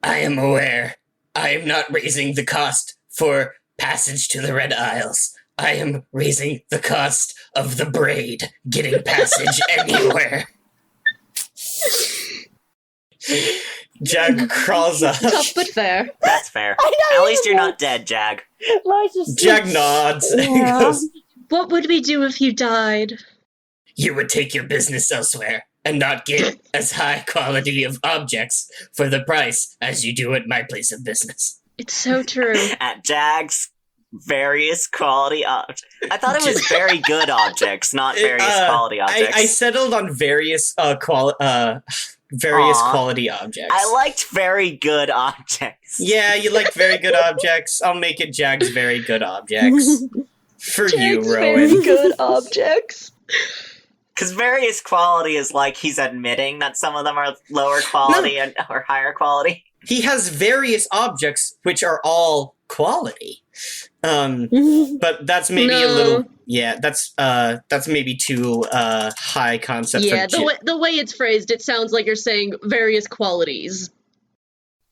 I am aware. I am not raising the cost for passage to the Red Isles. I am raising the cost of the Braid getting passage anywhere. Jag crawls up. Tough but fair. That's fair. I know, At least you're yeah. not dead, Jag. Lois just Jag nods. and Yeah. goes, What would we do if you died? you would take your business elsewhere and not get as high quality of objects for the price as you do at my place of business. It's so true. At Jag's various quality objects. I thought it was very good objects, not various quality objects. I settled on various Aw. quality objects. I liked very good objects. Yeah, you liked very good objects. I'll make it Jag's very good objects. For you, Very Rowan. good objects. Because various quality is like he's admitting that some of them are lower quality or higher quality. He has various objects which are all quality. But that's maybe a No. little. Yeah, that's maybe too high concept. Yeah, for the way it's phrased, it sounds like you're saying various qualities.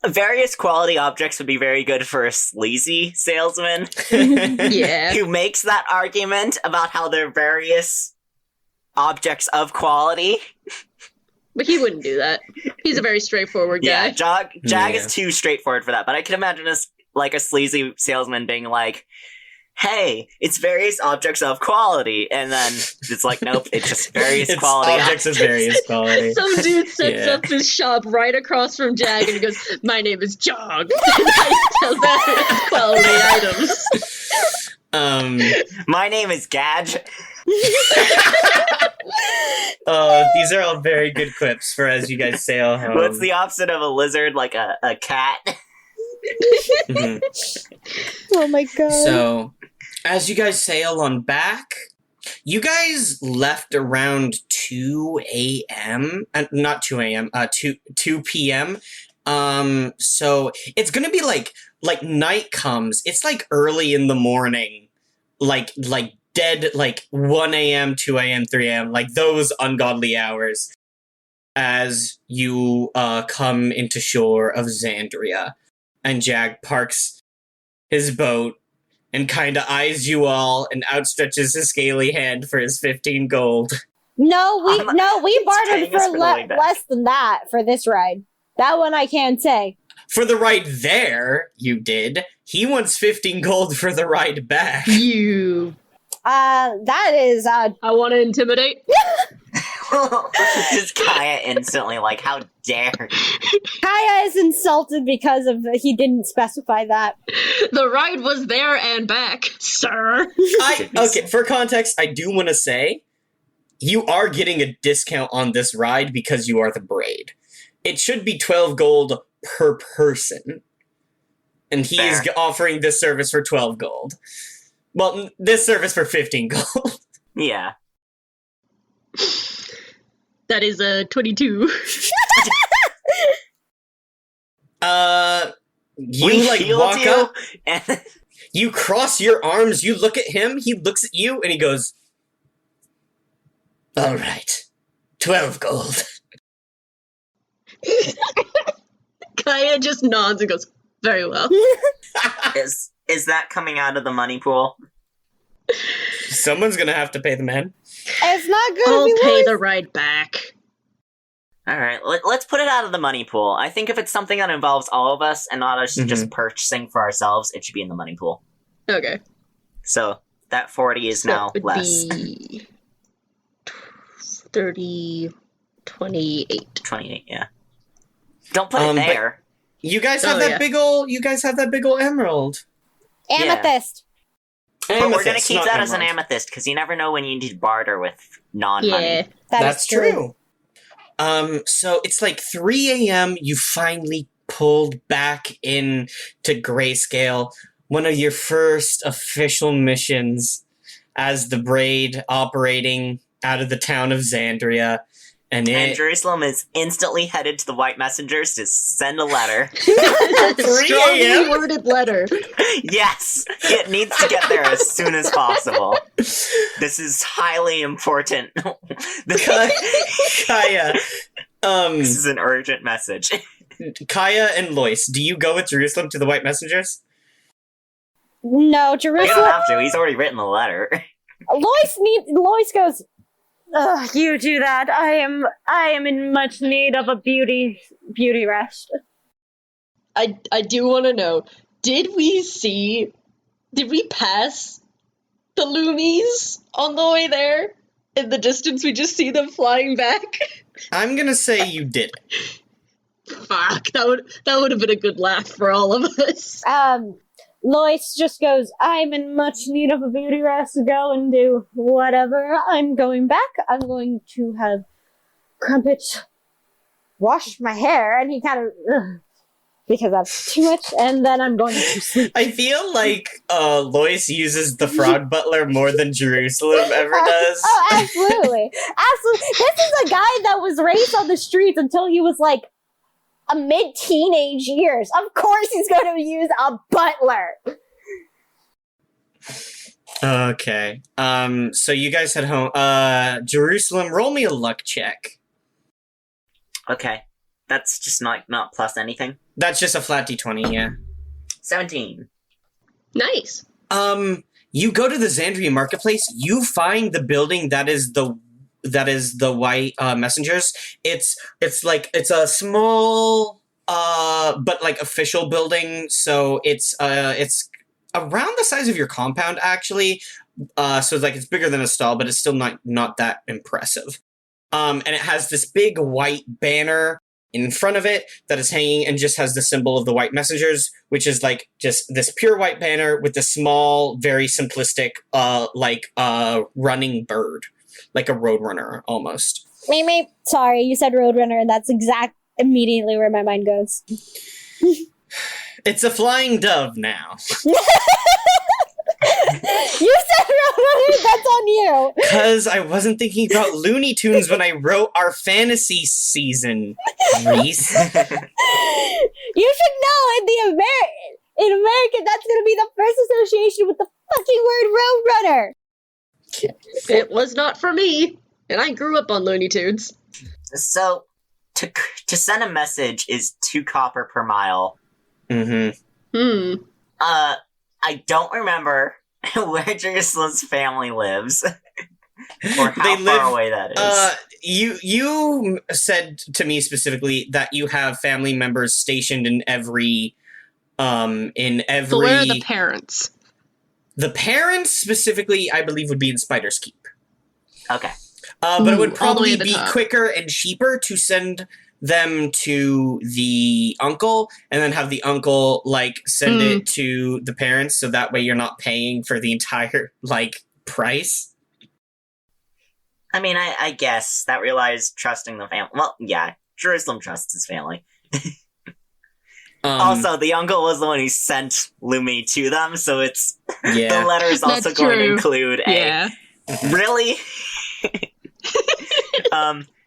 Various quality objects would be very good for a sleazy salesman Yeah. who makes that argument about how they're various objects of quality. But he wouldn't do that. He's a very straightforward guy. Yeah, Jag Yeah. is too straightforward for that, but I can imagine us like a sleazy salesman being like, hey, it's various objects of quality. And then it's like, nope, it's just various It's quality objects of various quality. Some dude sets Yeah. up his shop right across from Jag and he goes, "My name is Jog." And I sell various quality items. My name is Gadge. These are all very good clips for as you guys sail home. What's the opposite of a lizard? Like a cat? Mhm. Oh my god. So, as you guys sail on back, you guys left around 2 a.m. Not 2 a.m. 2 p.m. So it's gonna be like night comes. It's like early in the morning, like dead, like 1 a.m., 2 a.m., 3 a.m. Like those ungodly hours. As you come into shore of Xandria, and Jag parks his boat and kind of eyes you all and outstretches his scaly hand for his 15 gold. No, we bartered paying us for for the way back. less than that for this ride. That one I can't say. For the ride there, you did. He wants 15 gold for the ride back. You. That is I want to intimidate. Just Kaya instantly like, how dare you? Kaya is insulted because of he didn't specify that. The ride was there and back, sir. Okay, for context, I do want to say, you are getting a discount on this ride because you are the Braid. It should be 12 gold per person. And he is Fair. offering this service for 12 gold. Well, this service for 15 gold. Yeah. That is a 22. You We like healed walk you, up, and you cross your arms, you look at him, he looks at you, and he goes, "All right, 12 gold." Kaya just nods and goes, "Very well." is that coming out of the money pool? Someone's gonna have to pay the man. It's not gonna I'll be pay worth. the ride back. All right, let's put it out of the money pool. I think if it's something that involves all of us and not us just purchasing for ourselves, it should be in the money pool. Okay. So that 40 is So now it would less. be 30, 28. 28, yeah. Don't put it But there. You guys have Oh, that yeah. big ol'. You guys have that big ol' emerald. Amethyst. But we're gonna Amethyst, keep not that as an emerald. amethyst because you never know when you need to barter with non-money. Yeah. That's true. So it's like 3 a.m. You finally pulled back in to Grayscale, one of your first official missions as the Braid operating out of the town of Xandria. And And Jerusalem is instantly headed to the White Messengers to send a letter. 3 Strongly a.m.? worded letter. Yes, it needs to get there as soon as possible. This is highly important. Kaya, This is an urgent message. Kaya and Lois, do you go with Jerusalem to the White Messengers? No, You don't Jerusalem. have to. He's already written the letter. Lois goes. Ugh, you do that. I am in much need of a beauty rest. I do want to know, did we pass the Loomies on the way there? In the distance, we just see them flying back? I'm gonna say you did. Fuck, that would have been a good laugh for all of us. Lois just goes, I'm in much need of a beauty rest. Go and do whatever. I'm going back. I'm going to have Crumpet wash my hair. And he kind of, because that's too much. And then I'm going to sleep. I feel like Lois uses the frog butler more than Jerusalem ever does. Oh, absolutely. Absolutely. This is a guy that was raised on the streets until he was like a mid-teenage years. Of course he's going to use a butler. Okay. So you guys head home. Jerusalem, roll me a luck check. Okay. That's just not plus anything. That's just a flat d20, yeah. 17. Nice. You go to the Xandria marketplace, you find the building that is the White Messengers. It's a small but like official building, so it's around the size of your compound, actually. So it's bigger than a stall, but it's still not that impressive. And it has this big white banner in front of it that is hanging and just has the symbol of the white messengers, which is just this pure white banner with a small, very simplistic, running bird, like a roadrunner almost. Meep. Sorry, you said Roadrunner, and that's immediately where my mind goes. It's a flying dove now. You said Roadrunner, that's on you. Because I wasn't thinking about Looney Tunes when I wrote our fantasy season, Reese. You should know in America, that's going to be the first association with the fucking word Roadrunner. It was not for me, and I grew up on Looney Tunes. So, to send a message is 2 copper per mile. Mm-hmm. I don't remember where Jerusalem's family lives. Or how far away that is. You said to me specifically that you have family members stationed in every... So where are the parents? The parents specifically, I believe, would be in Spider's Keep. Okay. But it would probably be top. quicker and cheaper to send them to the uncle and then have the uncle send it to the parents, so that way you're not paying for the entire price. I mean, I guess that relies trusting the family. Well, yeah, Jerusalem trusts his family. Also, the uncle was the one who sent Lumi to them, so it's the letter is also That's going to true. include a really.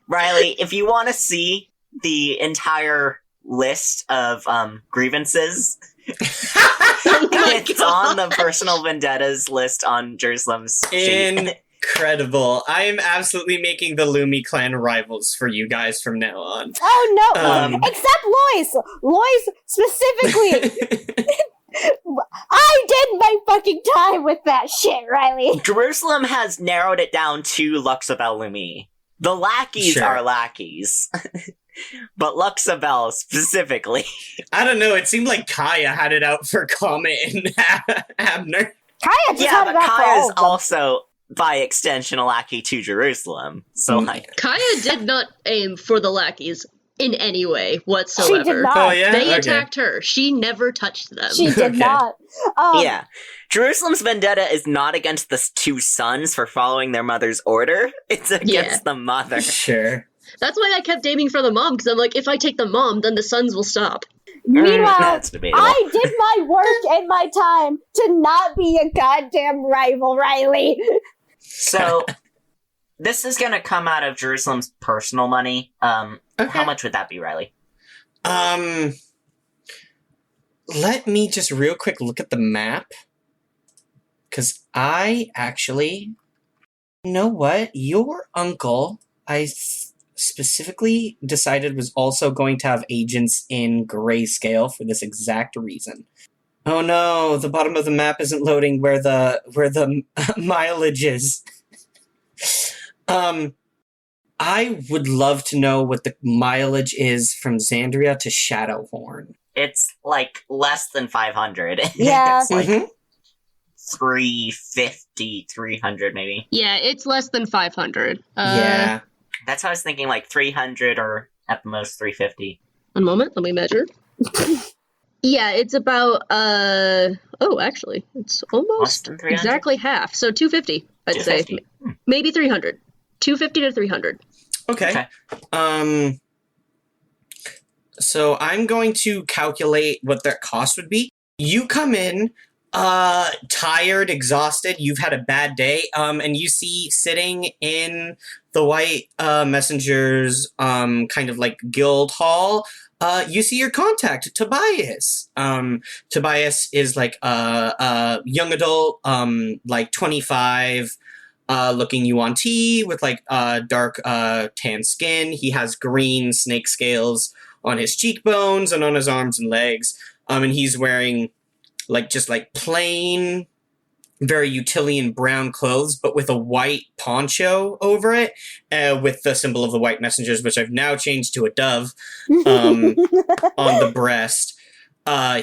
Riley, if you want to see the entire list of grievances, it's on the personal vendettas list on Jerusalem's sheet. Incredible. I am absolutely making the Lumi clan rivals for you guys from now on. Oh no, except Lois! Lois specifically! I did my fucking time with that shit, Riley! Jerusalem has narrowed it down to Luxabel Lumi. The lackeys are lackeys. But Luxabel specifically. I don't know, it seemed like Kaya had it out for Comet and Abner. Kaya just had it out for Kaya all is of them. also, by extension, a lackey to Jerusalem. So, Kaya did not aim for the lackeys in any way whatsoever. She did not. Oh, yeah? They Okay. attacked her. She never touched them. She did Okay. not. yeah. Jerusalem's vendetta is not against the 2 sons for following their mother's order. It's against the mother. Sure. That's why I kept aiming for the mom, because I'm like, if I take the mom, then the sons will stop. Meanwhile, That's debatable. I did my work and my time to not be a goddamn rival, Riley. So, this is going to come out of Jerusalem's personal money. How much would that be, Riley? Let me just real quick look at the map. Because I actually... You know what? Your uncle, I specifically decided was also going to have agents in grayscale for this exact reason. Oh no, the bottom of the map isn't loading where the mileage is. I would love to know what the mileage is from Xandria to Shadowhorn. It's less than 500. Yeah. It's 350, 300 maybe. Yeah, it's less than 500. Yeah. That's how I was thinking, 300 or at the most 350. One moment, let me measure. Yeah, it's about, actually, it's Less almost than 300? exactly half. So 250, I'd 250. say. Maybe 300. 250 to 300. Okay. So I'm going to calculate what that cost would be. You come in, tired, exhausted, you've had a bad day, and you see sitting in the White Messengers, guild hall, you see your contact, Tobias. Tobias is a young adult, 25, looking yuan tea with dark tan skin. He has green snake scales on his cheekbones and on his arms and legs. And he's wearing plain, very utilitarian brown clothes, but with a white poncho over it, with the symbol of the White Messengers, which I've now changed to a dove, on the breast.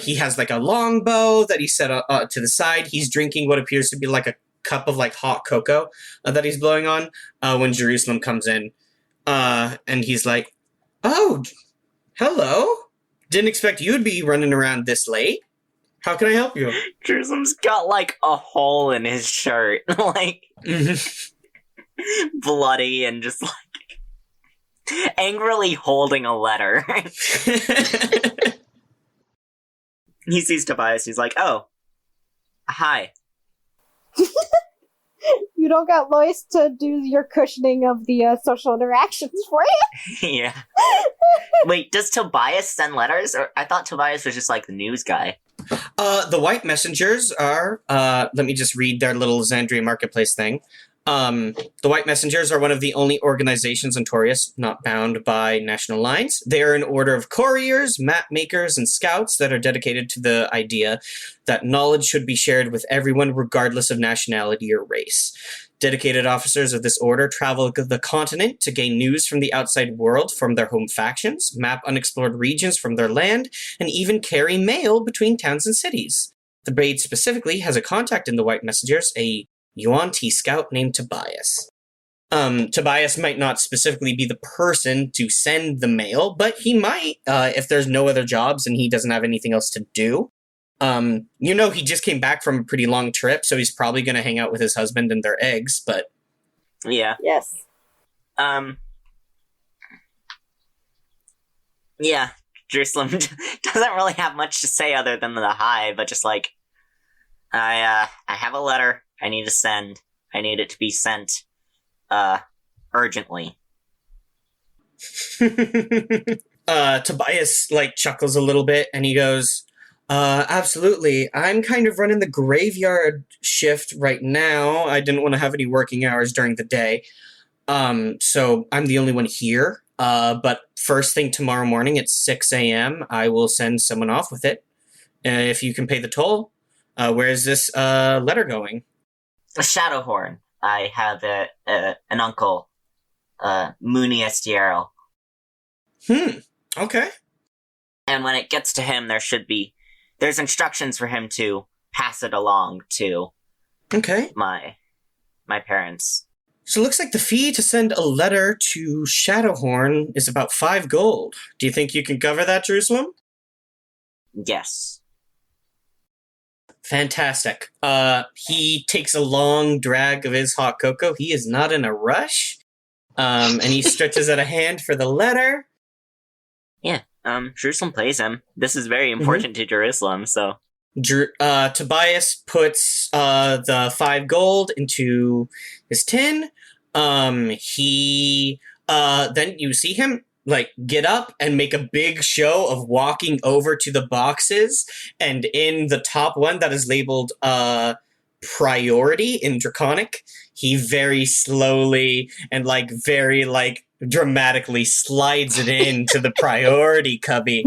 He has like a longbow that he set to the side. He's drinking what appears to be like a cup of like hot cocoa that he's blowing on when Jerusalem comes in. And he's like, "Oh, hello. Didn't expect you'd be running around this late. How can I help you?" Jerusalem's got like a hole in his shirt, like bloody and just like angrily holding a letter. He sees Tobias, he's like, "Oh, hi." You don't got Lois to do your cushioning of the social interactions for you? Yeah. Wait, does Tobias send letters? Or I thought Tobias was just like the news guy. The White Messengers are, let me just read their little Xandria Marketplace thing. The White Messengers are one of the only organizations in Torius not bound by national lines. They are an order of couriers, map makers, and scouts that are dedicated to the idea that knowledge should be shared with everyone regardless of nationality or race. Dedicated officers of this order travel the continent to gain news from the outside world from their home factions, map unexplored regions from their land, and even carry mail between towns and cities. The Braid specifically has a contact in the White Messengers, a Yuan T scout named Tobias. Tobias might not specifically be the person to send the mail, but he might, if there's no other jobs and he doesn't have anything else to do. He just came back from a pretty long trip, so he's probably going to hang out with his husband and their eggs, but... Yeah. Yes. Yeah, Jerusalem doesn't really have much to say other than the hi, but just like, I have a letter I need to send. I need it to be sent, urgently. Tobias, chuckles a little bit, and he goes, absolutely. I'm kind of running the graveyard shift right now. I didn't want to have any working hours during the day. So I'm the only one here. But first thing tomorrow morning at 6 a.m., I will send someone off with it. If you can pay the toll. Where is this, letter going? A Shadowhorn. I have an uncle, Mooney Estiero. Okay. And when it gets to him, there's instructions for him to pass it along to Okay. my parents. So it looks like the fee to send a letter to Shadowhorn is about 5 gold. Do you think you can cover that, Jerusalem? Yes. Fantastic. He takes a long drag of his hot cocoa. He is not in a rush. And he stretches out a hand for the letter. Yeah. Jerusalem plays him. This is very important to Jerusalem, so. Tobias puts the 5 gold into his tin. Then you see him get up and make a big show of walking over to the boxes, and in the top one that is labeled priority in Draconic, he very slowly and very dramatically slides it into the priority cubby.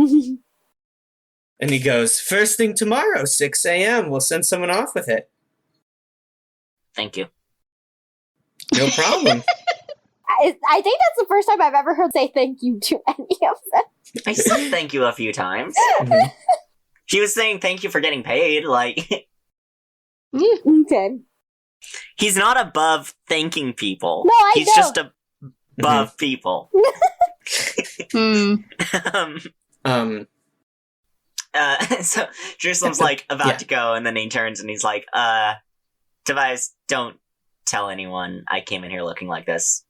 And he goes, first thing tomorrow, 6 a.m., we'll send someone off with it. Thank you. No problem. I think that's the first time I've ever heard say thank you to any of them. I said thank you a few times. Mhm. She was saying thank you for getting paid, Okay. He's not above thanking people. No, I He's know. just above people. So Jerusalem's about to go, and then he turns and he's like, Tobias, don't tell anyone I came in here looking like this.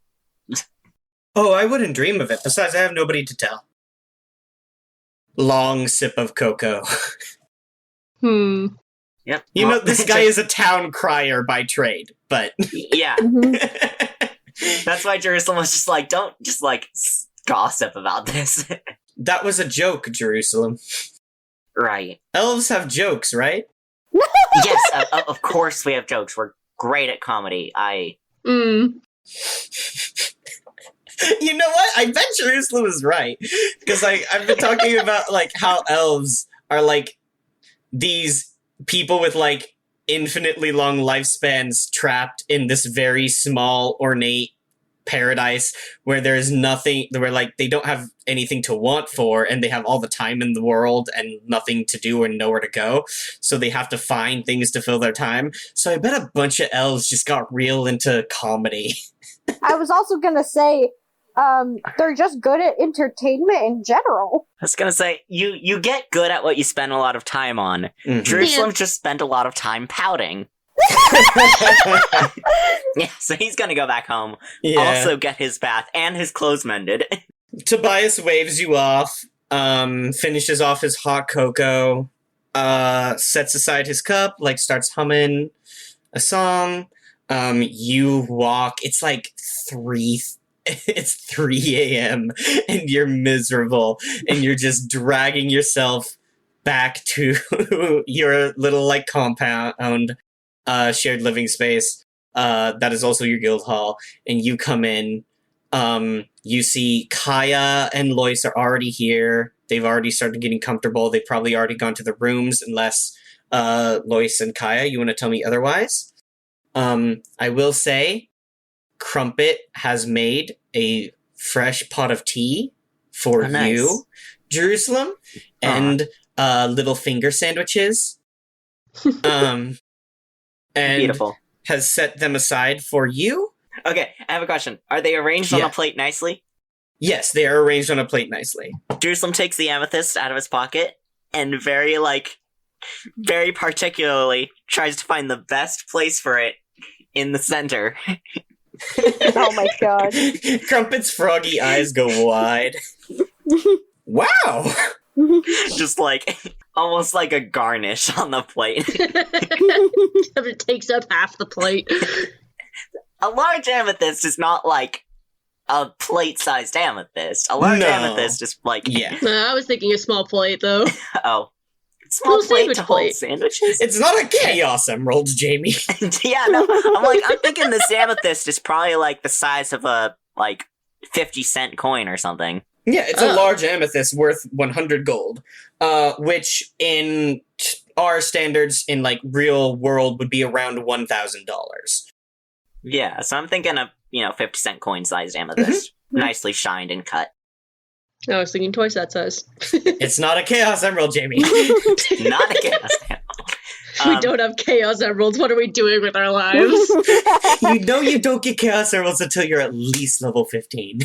Oh, I wouldn't dream of it. Besides, I have nobody to tell. Long sip of cocoa. Yep. This guy is a town crier by trade, but... Yeah. That's why Jerusalem was just don't just gossip about this. That was a joke, Jerusalem. Right. Elves have jokes, right? Yes, of course we have jokes. We're great at comedy. You know what? I bet Jerusalem is right. Because I've been talking about how elves are these people with infinitely long lifespans trapped in this very small, ornate paradise where there's nothing, where like they don't have anything to want for, and they have all the time in the world and nothing to do and nowhere to go, so they have to find things to fill their time. So I bet a bunch of elves just got real into comedy. I was also gonna say, they're just good at entertainment in general. I was gonna say, you get good at what you spend a lot of time on. Mhm. Jerusalem just spent a lot of time pouting. Yeah, so he's gonna go back home, Yeah. also get his bath and his clothes mended. Tobias waves you off, finishes off his hot cocoa, sets aside his cup, like starts humming a song. You walk, it's like 3 a.m. and you're miserable and you're just dragging yourself back to your little like compound, shared living space. That is also your guild hall, and you come in. You see Kaya and Lois are already here. They've already started getting comfortable. They've probably already gone to the rooms, unless Lois and Kaya, you want to tell me otherwise? I will say, Crumpet has made a fresh pot of tea for nice. you, Jerusalem, and little finger sandwiches. And Beautiful. has set them aside for you. Okay, I have a question. Are they arranged on Yeah. a plate nicely? Yes, they are arranged on a plate nicely. Jerusalem takes the amethyst out of his pocket and very particularly tries to find the best place for it in the center. Oh my god. Crumpet's froggy eyes go wide. Wow! Just almost like a garnish on the plate. It takes up half the plate. A large amethyst is not like a plate-sized amethyst. A large No. amethyst is Yeah. I was thinking a small plate, though. oh, small Little plate sandwich to hold plate. sandwiches. It's not a chaos emerald, Jamie. Yeah, no, I'm thinking this amethyst is probably like the size of a 50-cent coin or something. Yeah, it's a large amethyst worth 100 gold, which in our standards in like real world would be around $1,000. Yeah, so I'm thinking of 50-cent coin-sized amethyst, nicely shined and cut. I was thinking twice that size. It's not a chaos emerald, Jamie. Not a chaos emerald. We don't have chaos emeralds. What are we doing with our lives? You know you don't get chaos emeralds until you're at least level 15.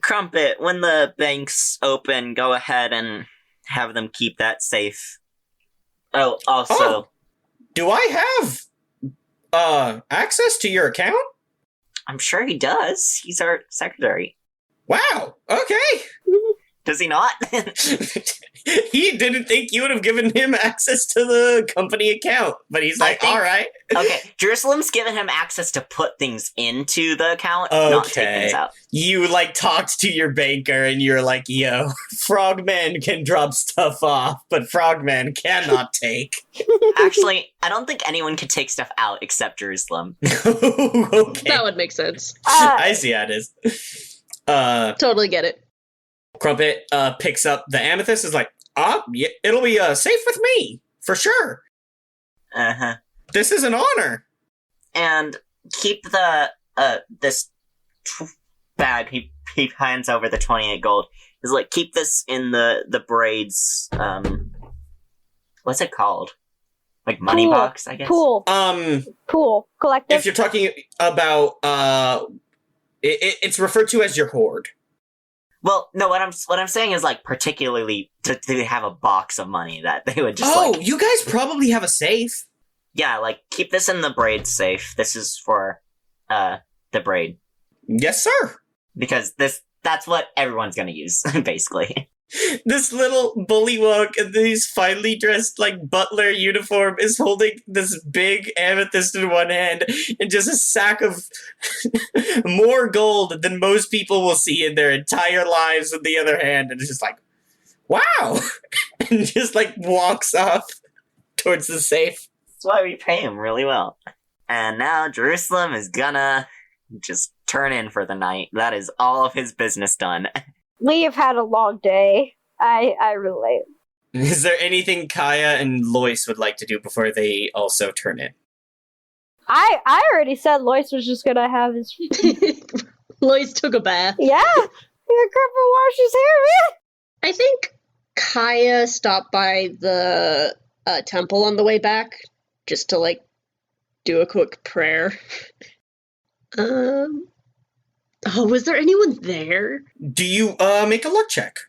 Crumpet, when the banks open, go ahead and have them keep that safe. Oh, also, Oh. Do I have access to your account? I'm sure he does. He's our secretary. Wow. Okay. Does he not? He didn't think you would have given him access to the company account, but he's like, think- all right. Okay, Jerusalem's given him access to put things into the account, not take Okay. things out. You like talked to your banker and you're like, yo, Frogman can drop stuff off, but Frogman cannot take. Actually, I don't think anyone can take stuff out except Jerusalem. Okay. That would make sense. I see how it is. Totally get it. Crumpet picks up the amethyst, is like, yeah, it'll be safe with me, for sure. Uh-huh. This is an honor. And keep the, this bag, he hands over the 28 gold, is like, keep this in the Braid's, what's it called? Like money Pool. box, I guess? Pool. Pool. Collective. If you're talking about, it's referred to as your hoard. Well, no, what I'm saying is like particularly to have a box of money that they would just You guys probably have a safe. yeah, like keep this in the Braid safe. This is for the Braid Yes, sir. because that's what everyone's gonna use basically. This little bullywug in his finely dressed like butler uniform is holding this big amethyst in one hand and just a sack of more gold than most people will see in their entire lives in the other hand, and it's just like, wow, and just like walks off towards the safe. That's why we pay him really well. And now Jerusalem is gonna just turn in for the night. That is all of his business done. We have had a long day. I relate. Is there anything Kaya and Lois would like to do before they also turn in? I already said Lois was just gonna have his. Lois took a bath. Yeah, your grandpa washed his hair, man. I think Kaya stopped by the temple on the way back just to, like, do a quick prayer. Oh, was there anyone there? Do you make a luck check?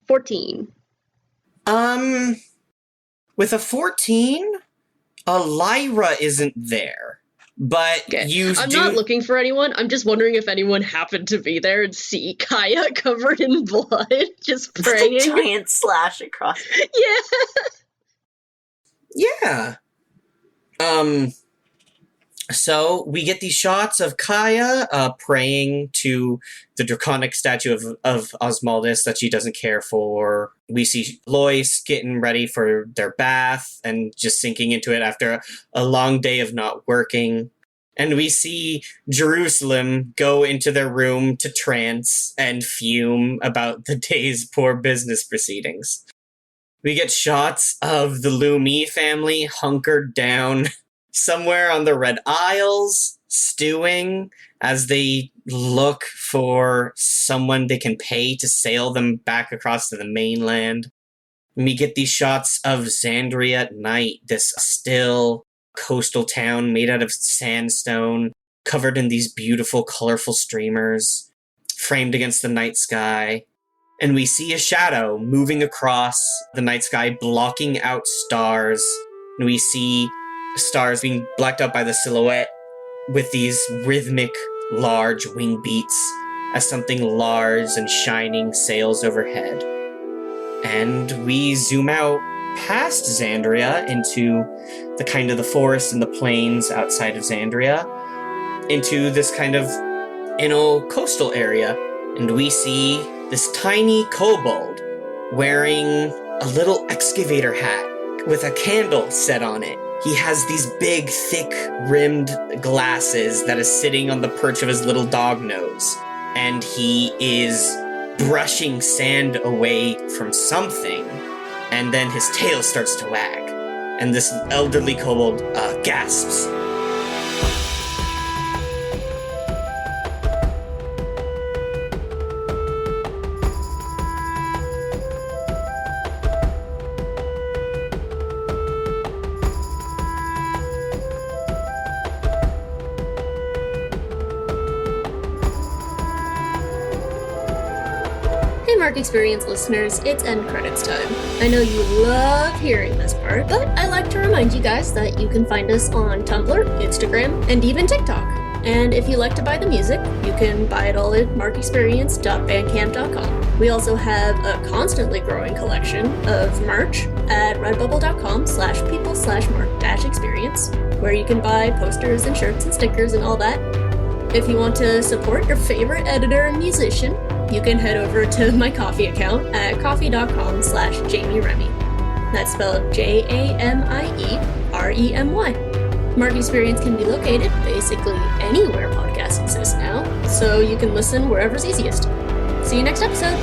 14. With a 14, Lyra isn't there. But Okay. you I'm do... not looking for anyone. I'm just wondering if anyone happened to be there and see Kaya covered in blood, just praying. A giant slash across. Yeah. So we get these shots of Kaya praying to the draconic statue of Osmaldus that she doesn't care for. We see Lois getting ready for their bath and just sinking into it after a long day of not working. And we see Jerusalem go into their room to trance and fume about the day's poor business proceedings. We get shots of the Lumi family hunkered down somewhere on the Red Isles, stewing, as they look for someone they can pay to sail them back across to the mainland. And we get these shots of Xandria at night, this still coastal town made out of sandstone, covered in these beautiful, colorful streamers, framed against the night sky. And we see a shadow moving across the night sky, blocking out stars. And we see stars being blacked out by the silhouette with these rhythmic, large wing beats as something large and shining sails overhead. And we zoom out past Xandria into the kind of the forest and the plains outside of Xandria, into this kind of coastal area. And we see this tiny kobold wearing a little excavator hat with a candle set on it. He has these big, thick, rimmed glasses that is sitting on the perch of his little dog nose. And he is brushing sand away from something. And then his tail starts to wag. And this elderly kobold gasps. Hey Mark Experience listeners, it's end credits time. I know you love hearing this part, but I like to remind you guys that you can find us on Tumblr, Instagram, and even TikTok. And if you like to buy the music, you can buy it all at markexperience.bandcamp.com. We also have a constantly growing collection of merch at redbubble.com/people/mark-experience, where you can buy posters and shirts and stickers and all that. If you want to support your favorite editor and musician, you can head over to my Ko-fi account at ko-fi.com/Jamie Remy. That's spelled JAMIEREMY. Mark Experience can be located basically anywhere podcasts exist now, so you can listen wherever's easiest. See you next episode!